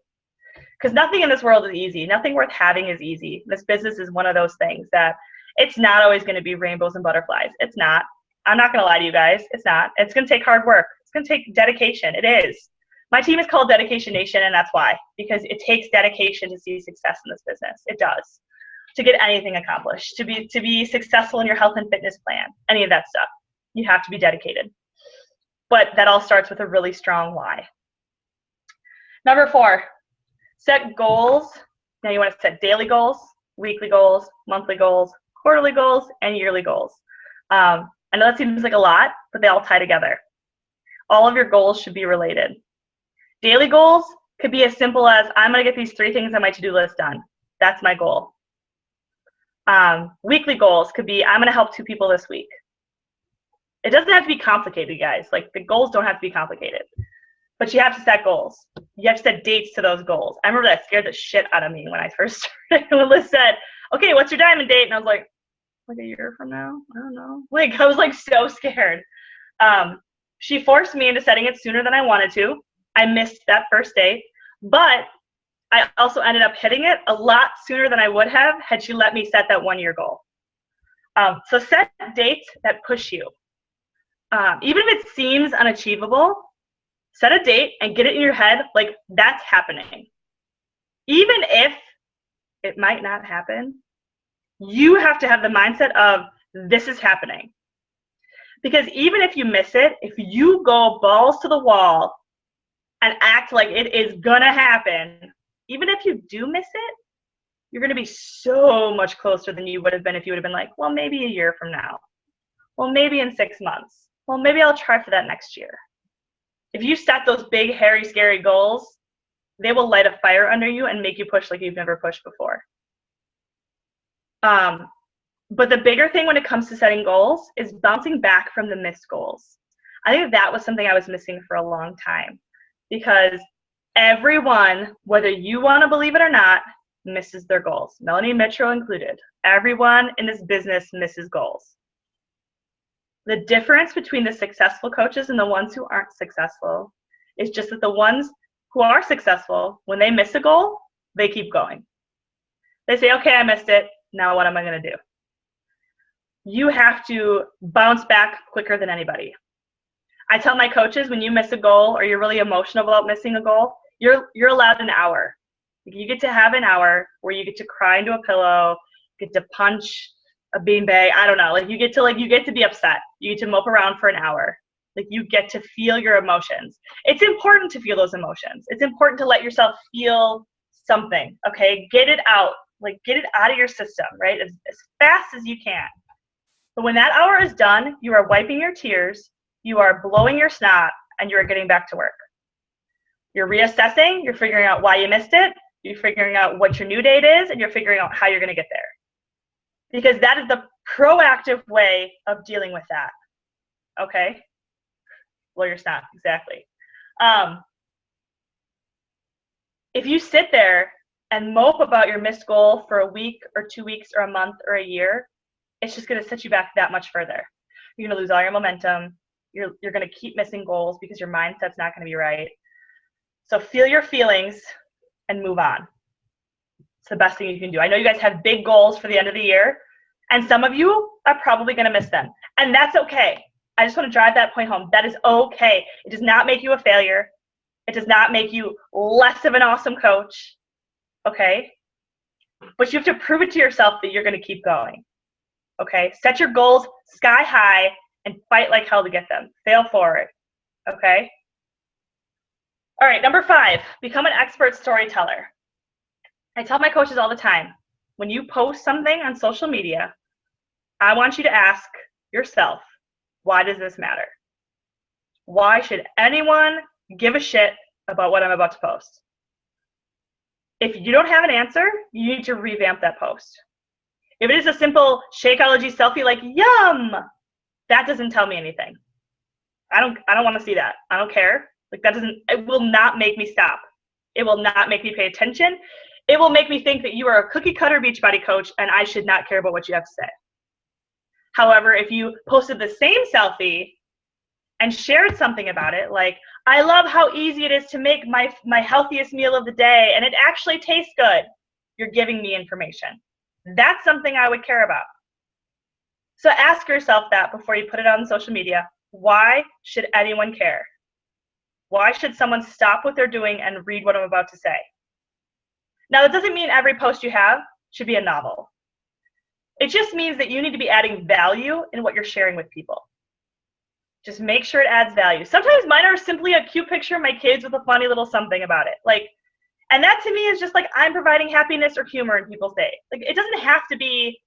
Because nothing in this world is easy. Nothing worth having is easy. This business is one of those things that it's not always going to be rainbows and butterflies. It's not. I'm not going to lie to you guys. It's not. It's going to take hard work. It's going to take dedication. It is. My team is called Dedication Nation, and that's why. Because it takes dedication to see success in this business. It does. To get anything accomplished. To be successful in your health and fitness plan. Any of that stuff. You have to be dedicated. But that all starts with a really strong why. Number 4, set goals. Now you want to set daily goals, weekly goals, monthly goals, quarterly goals, and yearly goals. I know that seems like a lot, but they all tie together. All of your goals should be related. Daily goals could be as simple as, I'm going to get these 3 things on my to-do list done. That's my goal. Weekly goals could be, I'm going to help 2 people this week. It doesn't have to be complicated, guys. Like, the goals don't have to be complicated. But you have to set goals. You have to set dates to those goals. I remember that scared the shit out of me when I first started. When Liz said, okay, what's your diamond date? And I was like a year from now? I don't know. Like, I was like so scared. She forced me into setting it sooner than I wanted to. I missed that first date. But I also ended up hitting it a lot sooner than I would have had she let me set that 1-year goal. So set dates that push you. Even if it seems unachievable, set a date and get it in your head like that's happening. Even if it might not happen, you have to have the mindset of this is happening. Because even if you miss it, if you go balls to the wall and act like it is gonna happen, even if you do miss it, you're gonna be so much closer than you would have been if you would have been like, well, maybe a year from now. Well, maybe in 6 months. Well, maybe I'll try for that next year. If you set those big, hairy, scary goals, they will light a fire under you and make you push like you've never pushed before. But the bigger thing when it comes to setting goals is bouncing back from the missed goals. I think that was something I was missing for a long time, because everyone, whether you want to believe it or not, misses their goals. Melanie Mitchell included. Everyone in this business misses goals. The difference between the successful coaches and the ones who aren't successful is just that the ones who are successful, when they miss a goal, they keep going. They say, okay, I missed it. Now what am I going to do? you have to bounce back quicker than anybody. I tell my coaches, when you miss a goal or you're really emotional about missing a goal, you're allowed an hour. You get to have an hour where you get to cry into a pillow, get to punch a beanbag. I don't know. Like you get to be upset. You get to mope around for an hour. Like you get to feel your emotions. It's important to feel those emotions. It's important to let yourself feel something. Okay, get it out. Like get it out of your system, right? As fast as you can. But when that hour is done, you are wiping your tears, you are blowing your snot, and you are getting back to work. You're reassessing, you're figuring out why you missed it, you're figuring out what your new date is, and you're figuring out how you're going to get there. Because that is the proactive way of dealing with that. Okay? Blow your snot, exactly. If you sit there and mope about your missed goal for a week or 2 weeks or a month or a year, it's just going to set you back that much further. You're going to lose all your momentum. You're going to keep missing goals because your mindset's not going to be right. So feel your feelings and move on. It's the best thing you can do. I know you guys have big goals for the end of the year, and some of you are probably going to miss them. And that's okay. I just want to drive that point home. That is okay. It does not make you a failure. It does not make you less of an awesome coach. Okay? But you have to prove it to yourself that you're going to keep going. Okay? Set your goals sky high and fight like hell to get them. Fail forward. Okay? All right, number 5, become an expert storyteller. I tell my coaches all the time, when you post something on social media, I want you to ask yourself, why does this matter? Why should anyone give a shit about what I'm about to post? If you don't have an answer, you need to revamp that post. If it is a simple Shakeology selfie like, yum, that doesn't tell me anything. I don't want to see that. I don't care. Like it will not make me stop. It will not make me pay attention. It will make me think that you are a cookie cutter Beachbody coach and I should not care about what you have to say. However, if you posted the same selfie and shared something about it, like, I love how easy it is to make my healthiest meal of the day and it actually tastes good, you're giving me information. That's something I would care about. So ask yourself that before you put it on social media. Why should anyone care? Why should someone stop what they're doing and read what I'm about to say? Now, that doesn't mean every post you have should be a novel. It just means that you need to be adding value in what you're sharing with people. Just make sure it adds value. Sometimes mine are simply a cute picture of my kids with a funny little something about it. And that to me is just like I'm providing happiness or humor in people's day. It doesn't have to be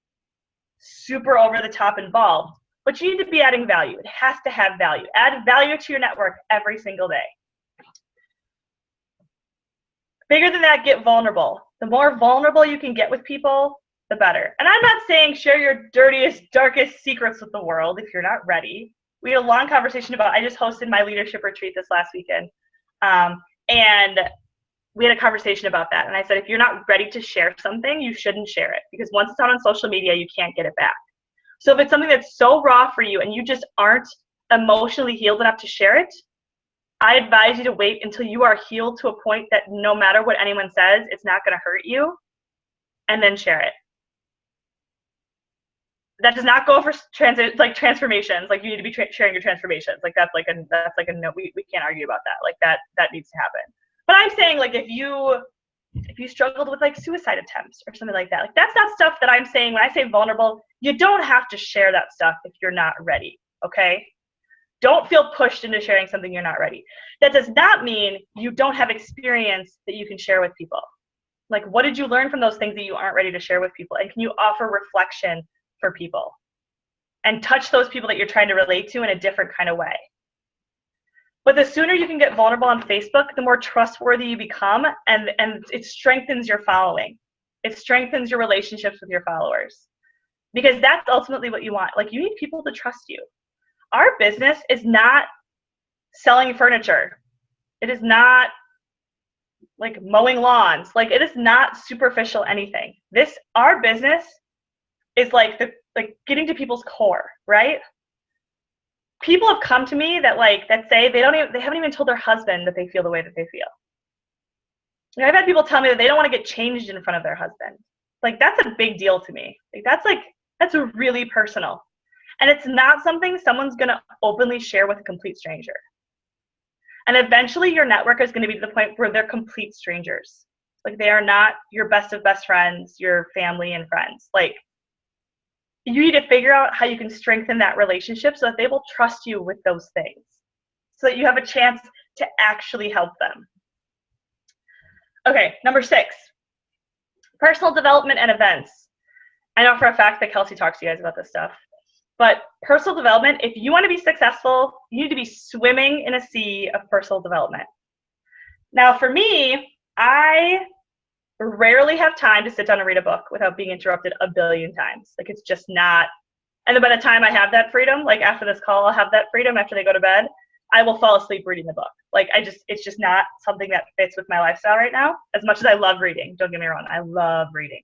super over the top involved, but you need to be adding value. It has to have value. Add value to your network every single day. Bigger than that, get vulnerable. The more vulnerable you can get with people, the better. And I'm not saying share your dirtiest, darkest secrets with the world if you're not ready. We had a long conversation about, I just hosted my leadership retreat this last weekend. And we had a conversation about that. And I said, if you're not ready to share something, you shouldn't share it. Because once it's out on social media, you can't get it back. So if it's something that's so raw for you and you just aren't emotionally healed enough to share it, I advise you to wait until you are healed to a point that no matter what anyone says, it's not going to hurt you, and then share it. That does not go for transformations. You need to be sharing your transformations. That's like a no. We can't argue about that. That needs to happen. But I'm saying if you struggled with suicide attempts or something like that, that's not stuff that I'm saying when I say vulnerable. You don't have to share that stuff if you're not ready. Okay. Don't feel pushed into sharing something you're not ready. That does not mean you don't have experience that you can share with people. What did you learn from those things that you aren't ready to share with people? And can you offer reflection for people? And touch those people that you're trying to relate to in a different kind of way. But the sooner you can get vulnerable on Facebook, the more trustworthy you become, and it strengthens your following. It strengthens your relationships with your followers. Because that's ultimately what you want. You need people to trust you. Our business is not selling furniture. It is not mowing lawns. It is not superficial anything. Our business is getting to people's core, right? People have come to me that say they haven't even told their husband that they feel the way that they feel. I've had people tell me that they don't want to get changed in front of their husband. That's a big deal to me. That's really personal. And it's not something someone's going to openly share with a complete stranger. And eventually your network is going to be to the point where they're complete strangers. Like, they are not your best of best friends, your family and friends. Like, you need to figure out how you can strengthen that relationship so that they will trust you with those things, so that you have a chance to actually help them. Okay, number 6, personal development and events. I know for a fact that Kelsey talks to you guys about this stuff. But personal development, if you want to be successful, you need to be swimming in a sea of personal development. Now, for me, I rarely have time to sit down and read a book without being interrupted a billion times. Like, it's just not. And then by the time I have that freedom, like after this call, I'll have that freedom after they go to bed, I will fall asleep reading the book. Like, it's just not something that fits with my lifestyle right now. As much as I love reading, don't get me wrong, I love reading.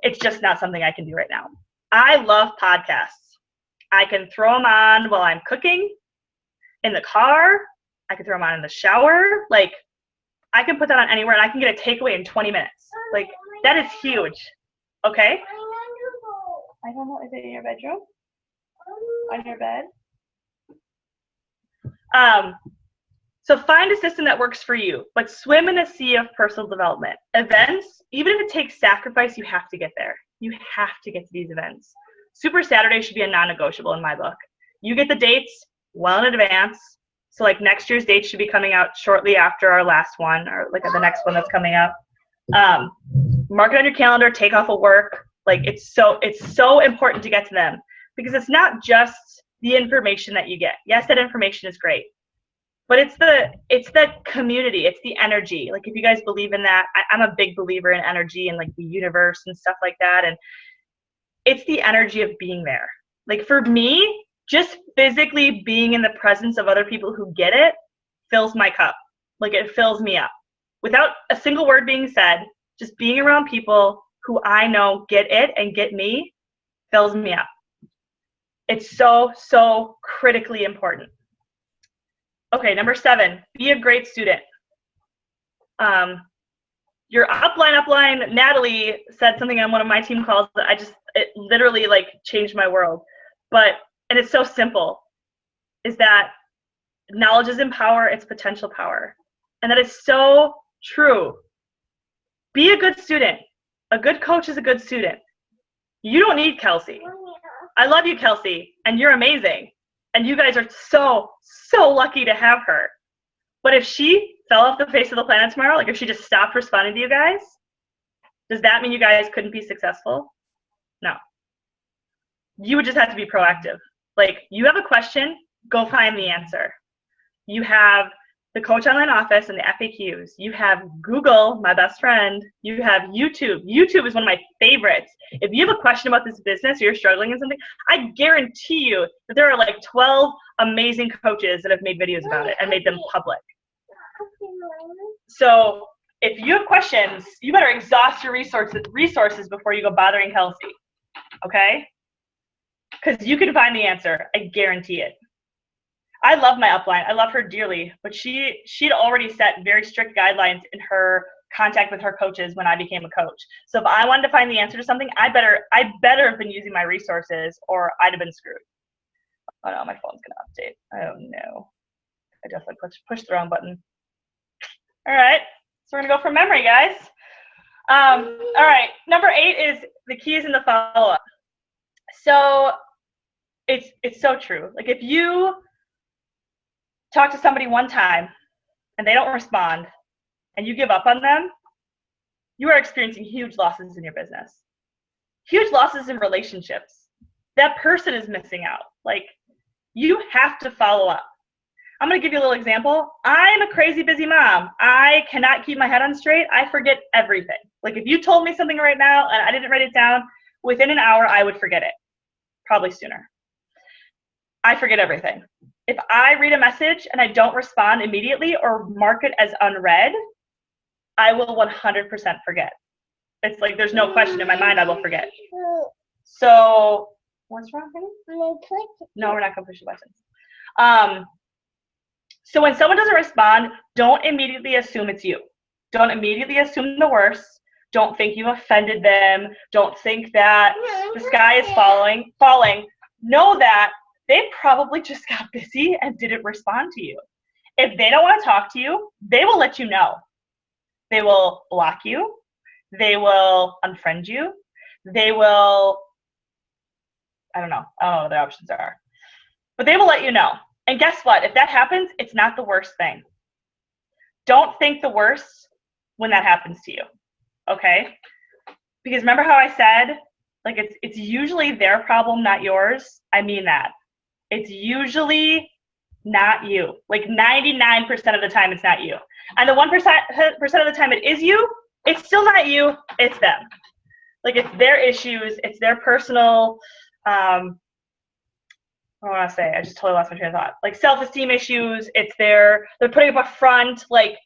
It's just not something I can do right now. I love podcasts. I can throw them on while I'm cooking, in the car. I can throw them on in the shower. Like, I can put that on anywhere, and I can get a takeaway in 20 minutes. Like, that is huge. Okay? I don't know. Is it in your bedroom? On your bed? So find a system that works for you, but swim in a sea of personal development. Events, even if it takes sacrifice, you have to get there. You have to get to these events. Super Saturday should be a non-negotiable in my book. You get the dates well in advance. So like next year's date should be coming out shortly after our last one, or like the next one that's coming up. Mark it on your calendar, take off of work. Like, it's so important to get to them, because it's not just the information that you get. Yes, that information is great, but it's the community, it's the energy. Like, if you guys believe in that, I'm a big believer in energy and like the universe and stuff like that. And it's the energy of being there. Like, for me, just physically being in the presence of other people who get it fills my cup. Like, it fills me up. Without a single word being said, just being around people who I know get it and get me fills me up. It's so, so critically important. Okay, number 7, be a great student. Your upline, Natalie said something on one of my team calls that it literally like changed my world. And it's so simple, is that knowledge is in power, it's potential power. And that is so true. Be a good student. A good coach is a good student. You don't need Kelsey. I love you, Kelsey, and you're amazing. And you guys are so, so lucky to have her. But if she fell off the face of the planet tomorrow, like if she just stopped responding to you guys, does that mean you guys couldn't be successful? No. You would just have to be proactive. Like, you have a question, go find the answer. You have the Coach Online office and the FAQs. You have Google, my best friend. You have YouTube. YouTube is one of my favorites. If you have a question about this business or you're struggling in something, I guarantee you that there are like 12 amazing coaches that have made videos about it and made them public. So if you have questions, you better exhaust your resources before you go bothering Kelsey, okay? Because you can find the answer. I guarantee it. I love my upline. I love her dearly, but she'd already set very strict guidelines in her contact with her coaches when I became a coach. So if I wanted to find the answer to something, I better have been using my resources, or I'd have been screwed. Oh no, my phone's gonna update. Oh no, I definitely pushed the wrong button. All right, so we're gonna go from memory, guys. All right, number 8 is the keys in the follow-up. So it's so true. Like, if you talk to somebody one time and they don't respond and you give up on them, you are experiencing huge losses in your business. Huge losses in relationships. That person is missing out. Like, you have to follow up. I'm going to give you a little example. I'm a crazy busy mom. I cannot keep my head on straight. I forget everything. Like, if you told me something right now and I didn't write it down, within an hour, I would forget it. Probably sooner. I forget everything. If I read a message and I don't respond immediately or mark it as unread, I will 100% forget. It's like there's no question in my mind I will forget. So, what's wrong, honey? No, we're not going to push the buttons. So when someone doesn't respond, don't immediately assume it's you. Don't immediately assume the worst. Don't think you offended them. Don't think that the sky is falling. know that they probably just got busy and didn't respond to you. If they don't want to talk to you, they will let you know. They will block you. They will unfriend you. They will, I don't know what their options are. But they will let you know. And guess what? If that happens, it's not the worst thing. Don't think the worst when that happens to you, okay? Because remember how I said, like, it's usually their problem, not yours? I mean that. It's usually not you. Like 99% of the time, it's not you. And the 1% of the time it is you, it's still not you, it's them. Like, it's their issues, it's their personal, what do I want to say? I just totally lost my train of thought. Like, self-esteem issues, they're putting up a front, like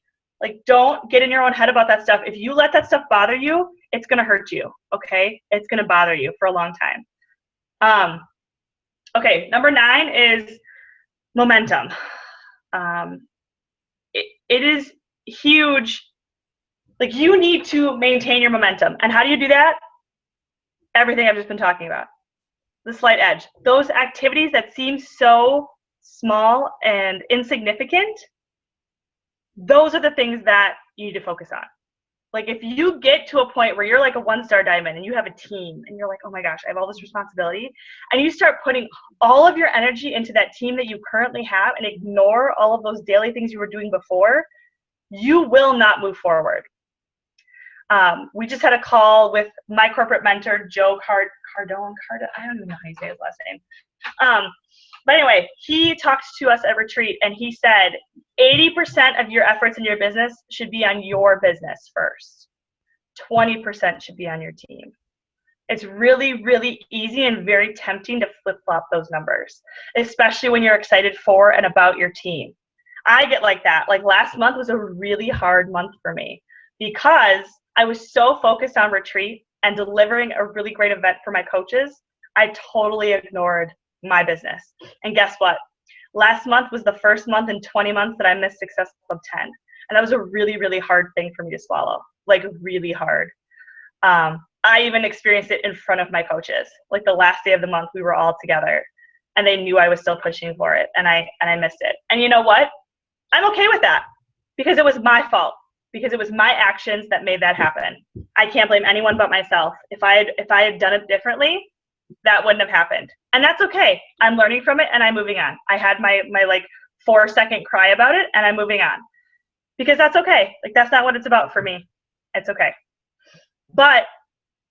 don't get in your own head about that stuff. If you let that stuff bother you, it's going to hurt you, okay? It's going to bother you for a long time. Okay, number 9 is momentum. It is huge. Like, you need to maintain your momentum. And how do you do that? Everything I've just been talking about. The slight edge. Those activities that seem so small and insignificant, those are the things that you need to focus on. Like, if you get to a point where you're like a 1-star diamond and you have a team and you're like, oh my gosh, I have all this responsibility, and you start putting all of your energy into that team that you currently have and ignore all of those daily things you were doing before, you will not move forward. We just had a call with my corporate mentor, Joe Cardone. I don't even know how you say his last name. But anyway, he talked to us at retreat, and he said 80% of your efforts in your business should be on your business first. 20% should be on your team. It's really, really easy and very tempting to flip-flop those numbers, especially when you're excited for and about your team. I get like that. Like, last month was a really hard month for me because I was so focused on retreat and delivering a really great event for my coaches, I totally ignored my business. And guess what? Last month was the first month in 20 months that I missed Success Club 10. And that was a really, really hard thing for me to swallow. Like, really hard. I even experienced it in front of my coaches. Like, the last day of the month, we were all together, and they knew I was still pushing for it, and I missed it. And you know what? I'm okay with that because it was my fault. Because it was my actions that made that happen. I can't blame anyone but myself. If I had done it differently, that wouldn't have happened. And that's okay. I'm learning from it and I'm moving on. I had my like 4-second cry about it and I'm moving on. Because that's okay. Like, that's not what it's about for me. It's okay. But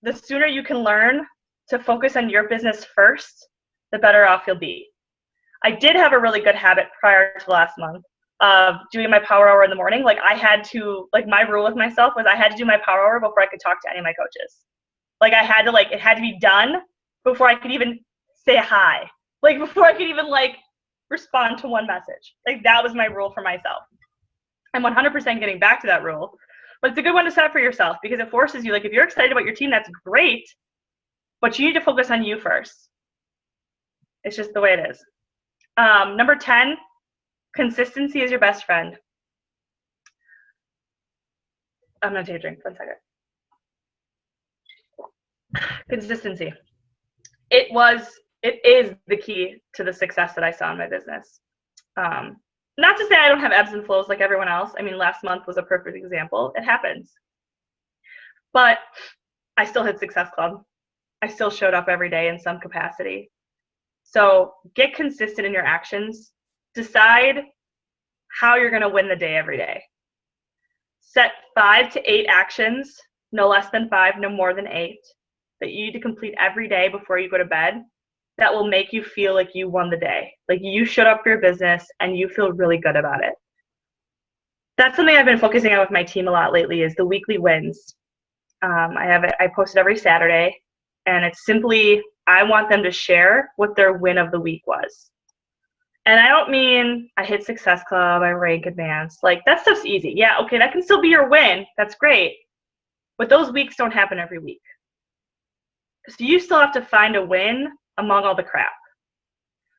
the sooner you can learn to focus on your business first, the better off you'll be. I did have a really good habit prior to last month of doing my power hour in the morning. Like, I had to, like, my rule with myself was I had to do my power hour before I could talk to any of my coaches. Like, it had to be done before I could even say hi. Like, before I could even, like, respond to one message. Like, that was my rule for myself. I'm 100% getting back to that rule, but it's a good one to set for yourself because it forces you, like, if you're excited about your team, that's great, but you need to focus on you first. It's just the way it is. Number 10, consistency is your best friend. I'm going to take a drink. 1 second. Consistency. It is the key to the success that I saw in my business. Not to say I don't have ebbs and flows like everyone else. I mean, last month was a perfect example. It happens. But I still hit Success Club. I still showed up every day in some capacity. So get consistent in your actions. Decide how you're going to win the day every day. Set 5 to 8 actions, no less than 5, no more than 8, that you need to complete every day before you go to bed that will make you feel like you won the day. Like, you showed up for your business and you feel really good about it. That's something I've been focusing on with my team a lot lately is the weekly wins. I post it every Saturday, and it's simply I want them to share what their win of the week was. And I don't mean I hit Success Club, I rank advanced. Like, that stuff's easy. Yeah, okay, that can still be your win. That's great. But those weeks don't happen every week. So you still have to find a win among all the crap.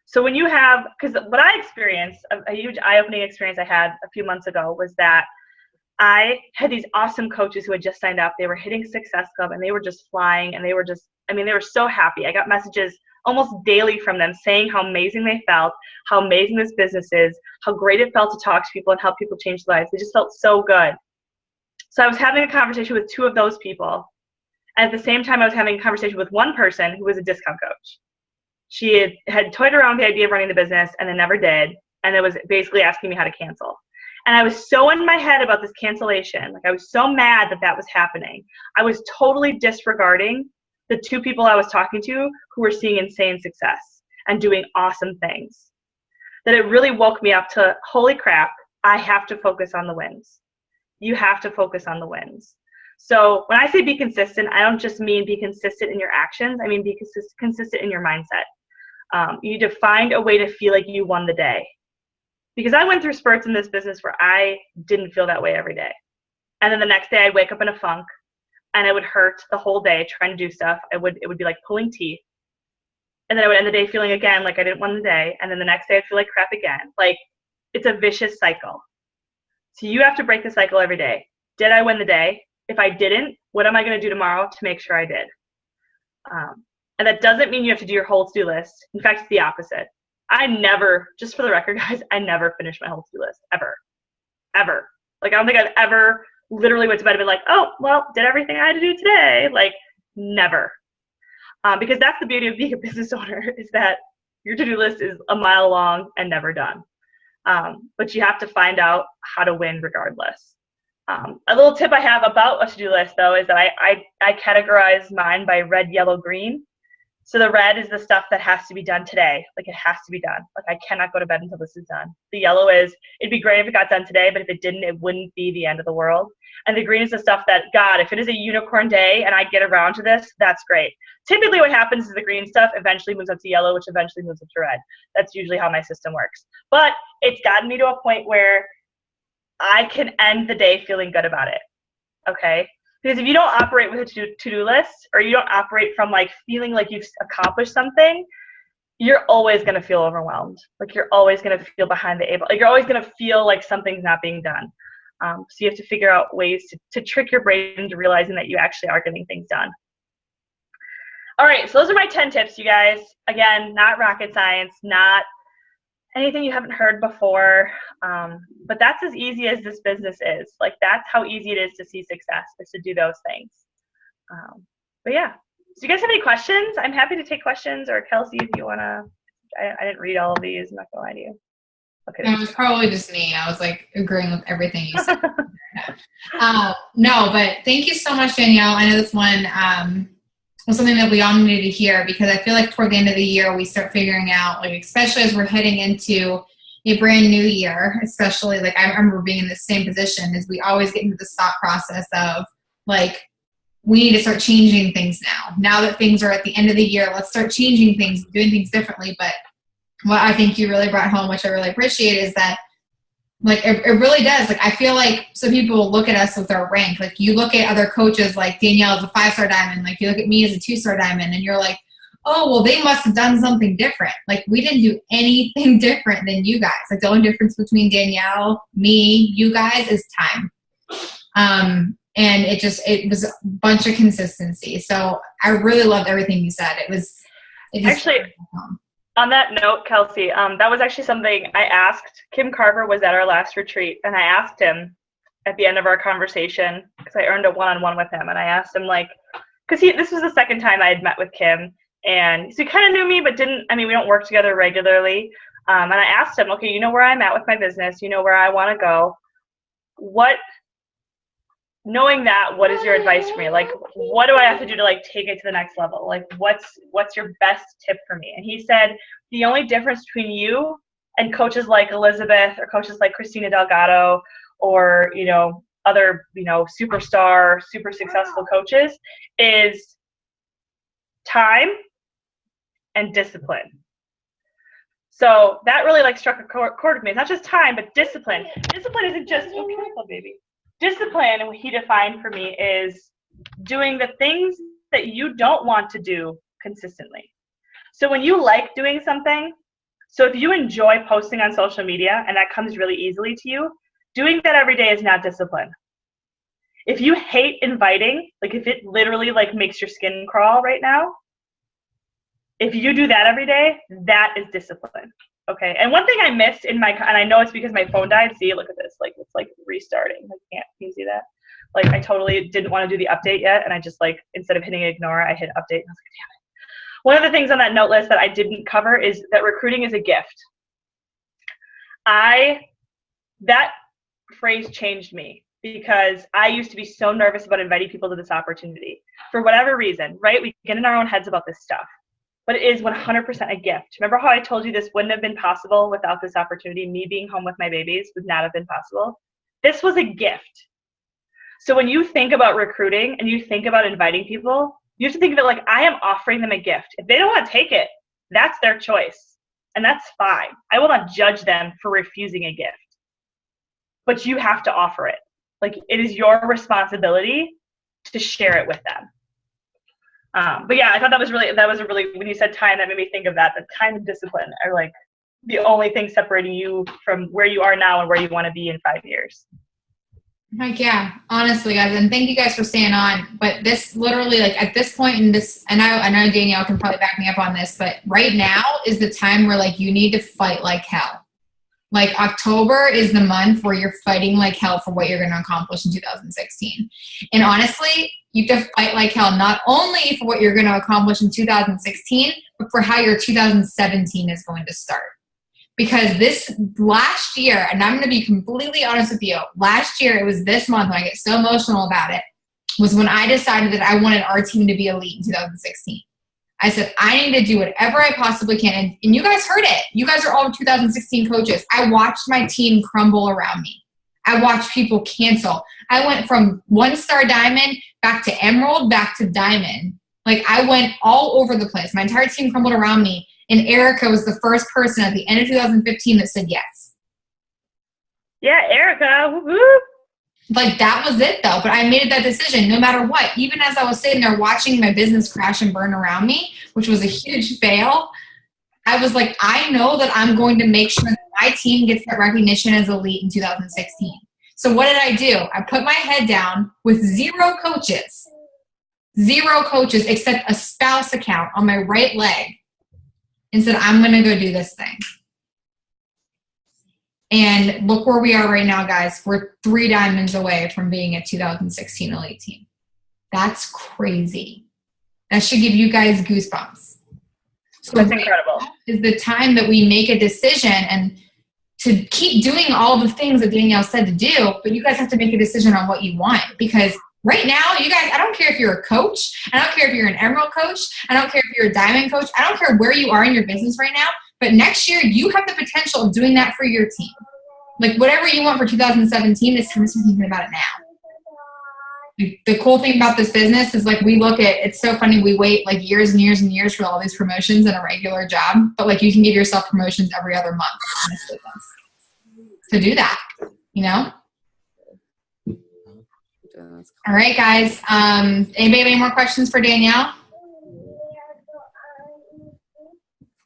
So when you have, because what I experienced, a huge eye-opening experience I had a few months ago was that I had these awesome coaches who had just signed up. They were hitting Success Club and they were just flying and they were just I mean, they were so happy. I got messages almost daily from them saying how amazing they felt, how amazing this business is, how great it felt to talk to people and help people change their lives. They just felt so good. So I was having a conversation with 2 of those people. At the same time, I was having a conversation with one person who was a discount coach. She had toyed around with the idea of running the business and then never did, and it was basically asking me how to cancel. And I was so in my head about this cancellation. Like, I was so mad that that was happening. I was totally disregarding the 2 people I was talking to who were seeing insane success and doing awesome things. That it really woke me up to, holy crap, I have to focus on the wins. You have to focus on the wins. So when I say be consistent, I don't just mean be consistent in your actions. I mean be consistent in your mindset. You need to find a way to feel like you won the day. Because I went through spurts in this business where I didn't feel that way every day. And then the next day I'd wake up in a funk and it would hurt the whole day trying to do stuff. It would be like pulling teeth. And then I would end the day feeling again like I didn't win the day. And then the next day I'd feel like crap again. Like, it's a vicious cycle. So you have to break the cycle every day. Did I win the day? If I didn't, what am I going to do tomorrow to make sure I did? And that doesn't mean you have to do your whole to-do list. In fact, it's the opposite. I never, just for the record, guys, I never finished my whole to-do list, ever. Ever. Like, I don't think I've ever literally went to bed and been like, oh, well, did everything I had to do today? Like, never. Because that's the beauty of being a business owner, is that your to-do list is a mile long and never done. But you have to find out how to win regardless. A little tip I have about a to-do list, though, is that I categorize mine by red, yellow, green. So the red is the stuff that has to be done today. Like, it has to be done. Like, I cannot go to bed until this is done. The yellow is, it'd be great if it got done today, but if it didn't, it wouldn't be the end of the world. And the green is the stuff that, God, if it is a unicorn day and I get around to this, that's great. Typically what happens is the green stuff eventually moves up to yellow, which eventually moves up to red. That's usually how my system works. But it's gotten me to a point where I can end the day feeling good about it, okay? Because if you don't operate with a to-do list, or you don't operate from like feeling like you've accomplished something, you're always going to feel overwhelmed. Like, you're always going to feel behind the eight ball. Like, you're always going to feel like something's not being done. So you have to figure out ways to trick your brain into realizing that you actually are getting things done. All right, so those are my 10 tips, you guys. Again, not rocket science, not anything you haven't heard before, but that's as easy as this business is. Like, that's how easy it is to see success, is to do those things. But yeah, so you guys have any questions? I'm happy to take questions, or Kelsey, if you want to. I didn't read all of these, I'm not going to lie to you. Okay. It was probably just me. I was like agreeing with everything you said. No, but thank you so much, Danielle. I know this one was something that we all needed to hear, because I feel like toward the end of the year, we start figuring out, like, especially as we're heading into a brand new year, especially, like, I remember being in the same position, as we always get into this thought process of, like, we need to start changing things now. Now that things are at the end of the year, let's start changing things, doing things differently. But what I think you really brought home, which I really appreciate, is that, like, it really does. Like, I feel like some people will look at us with our rank. Like, you look at other coaches, like Danielle is a 5-star diamond. Like, you look at me as a 2-star diamond, and you're like, oh, well, they must have done something different. Like, we didn't do anything different than you guys. Like, the only difference between Danielle, me, you guys is time. And it was a bunch of consistency. So I really loved everything you said. It actually, on that note, Kelsey, that was actually something I asked. Kim Carver was at our last retreat, and I asked him at the end of our conversation, because I earned a one-on-one with him, and I asked him, like, because this was the second time I had met with Kim, and so he kind of knew me, but we don't work together regularly. And I asked him, okay, you know where I'm at with my business, you know where I want to go. Knowing that, what is your advice for me? Like, what do I have to do to, like, take it to the next level? Like, what's your best tip for me? And he said, the only difference between you and coaches like Elizabeth, or coaches like Christina Delgado, or, you know, other, you know, superstar, super successful coaches, is time and discipline. So that really, like, struck a chord with me. It's not just time, but discipline. Discipline isn't just, oh, careful, baby. Discipline, what he defined for me, is doing the things that you don't want to do consistently. So when you like doing something, so if you enjoy posting on social media and that comes really easily to you, doing that every day is not discipline. If you hate inviting, like if it literally like makes your skin crawl right now, if you do that every day, that is discipline. Okay. And one thing I missed in my, and I know it's because my phone died. See, look at this. Like, it's like restarting. Can you see that? Like, I totally didn't want to do the update yet. And I just like, instead of hitting ignore, I hit update. And I was like, damn it. One of the things on that note list that I didn't cover is that recruiting is a gift. That phrase changed me because I used to be so nervous about inviting people to this opportunity for whatever reason, right? We get in our own heads about this stuff. But it is 100% a gift. Remember how I told you this wouldn't have been possible without this opportunity? Me being home with my babies would not have been possible. This was a gift. So when you think about recruiting and you think about inviting people, you have to think of it like I am offering them a gift. If they don't want to take it, that's their choice. And that's fine. I will not judge them for refusing a gift. But you have to offer it. Like it is your responsibility to share it with them. But yeah, I thought that was a really, when you said time, that made me think of that. The time and discipline are like the only thing separating you from where you are now and where you want to be in 5 years. Like, yeah, honestly, guys, and thank you guys for staying on. But this literally, like at this point in this, and I know Danielle can probably back me up on this, but right now is the time where like you need to fight like hell. Like October is the month where you're fighting like hell for what you're going to accomplish in 2016. And honestly, you have to fight like hell, not only for what you're going to accomplish in 2016, but for how your 2017 is going to start. Because this last year, and I'm going to be completely honest with you, last year, it was this month when I get so emotional about it, was when I decided that I wanted our team to be elite in 2016. I said, I need to do whatever I possibly can. And you guys heard it. You guys are all 2016 coaches. I watched my team crumble around me. I watched people cancel. I went from 1-star diamond back to emerald, back to diamond. Like I went all over the place. My entire team crumbled around me. And Erica was the first person at the end of 2015 that said yes. Yeah, Erica. Woo-hoo. Like that was it though. But I made that decision no matter what. Even as I was sitting there watching my business crash and burn around me, which was a huge fail, I was like, I know that I'm going to make sure that my team gets that recognition as elite in 2016. So what did I do? I put my head down with zero coaches except a spouse account on my right leg and said, I'm going to go do this thing. And look where we are right now, guys. We're 3 diamonds away from being a 2016 elite team. That's crazy. That should give you guys goosebumps. So that's incredible. Is the time that we make a decision and to keep doing all the things that Danielle said to do, but you guys have to make a decision on what you want. Because right now, you guys, I don't care if you're a coach. I don't care if you're an emerald coach. I don't care if you're a diamond coach. I don't care where you are in your business right now. But next year, you have the potential of doing that for your team. Like whatever you want for 2017, it's time to start thinking about it now. Like, the cool thing about this business is like we look at, it's so funny, we wait like years and years and years for all these promotions in a regular job, but like you can give yourself promotions every other month in this business. To do that, you know? All right, guys. Anybody have any more questions for Danielle?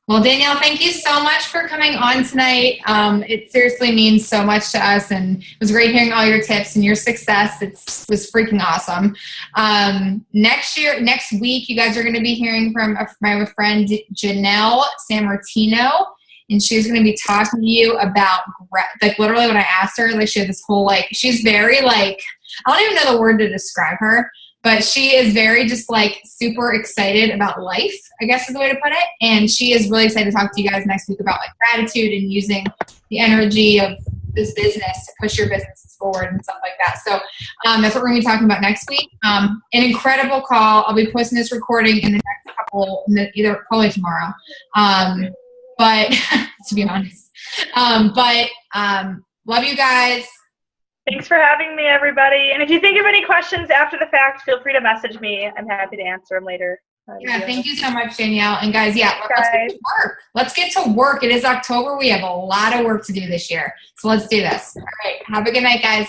Well, Danielle, thank you so much for coming on tonight. It seriously means so much to us, and it was great hearing all your tips and your success. It was freaking awesome. Next week, you guys are going to be hearing from my friend Janelle Sammartino, and she's going to be talking to you about, like, literally when I asked her, like, she had this whole, like, she's very, like, I don't even know the word to describe her, but she is very just like super excited about life, I guess is the way to put it. And she is really excited to talk to you guys next week about like gratitude and using the energy of this business to push your businesses forward and stuff like that. So that's what we're going to be talking about next week. An incredible call. I'll be posting this recording in the next couple, either probably tomorrow. But to be honest, love you guys. Thanks for having me, everybody. And if you think of any questions after the fact, feel free to message me. I'm happy to answer them later. Yeah, thank you so much, Danielle. And guys, yeah, let's get to work. Let's get to work. It is October. We have a lot of work to do this year. So let's do this. All right. Have a good night, guys.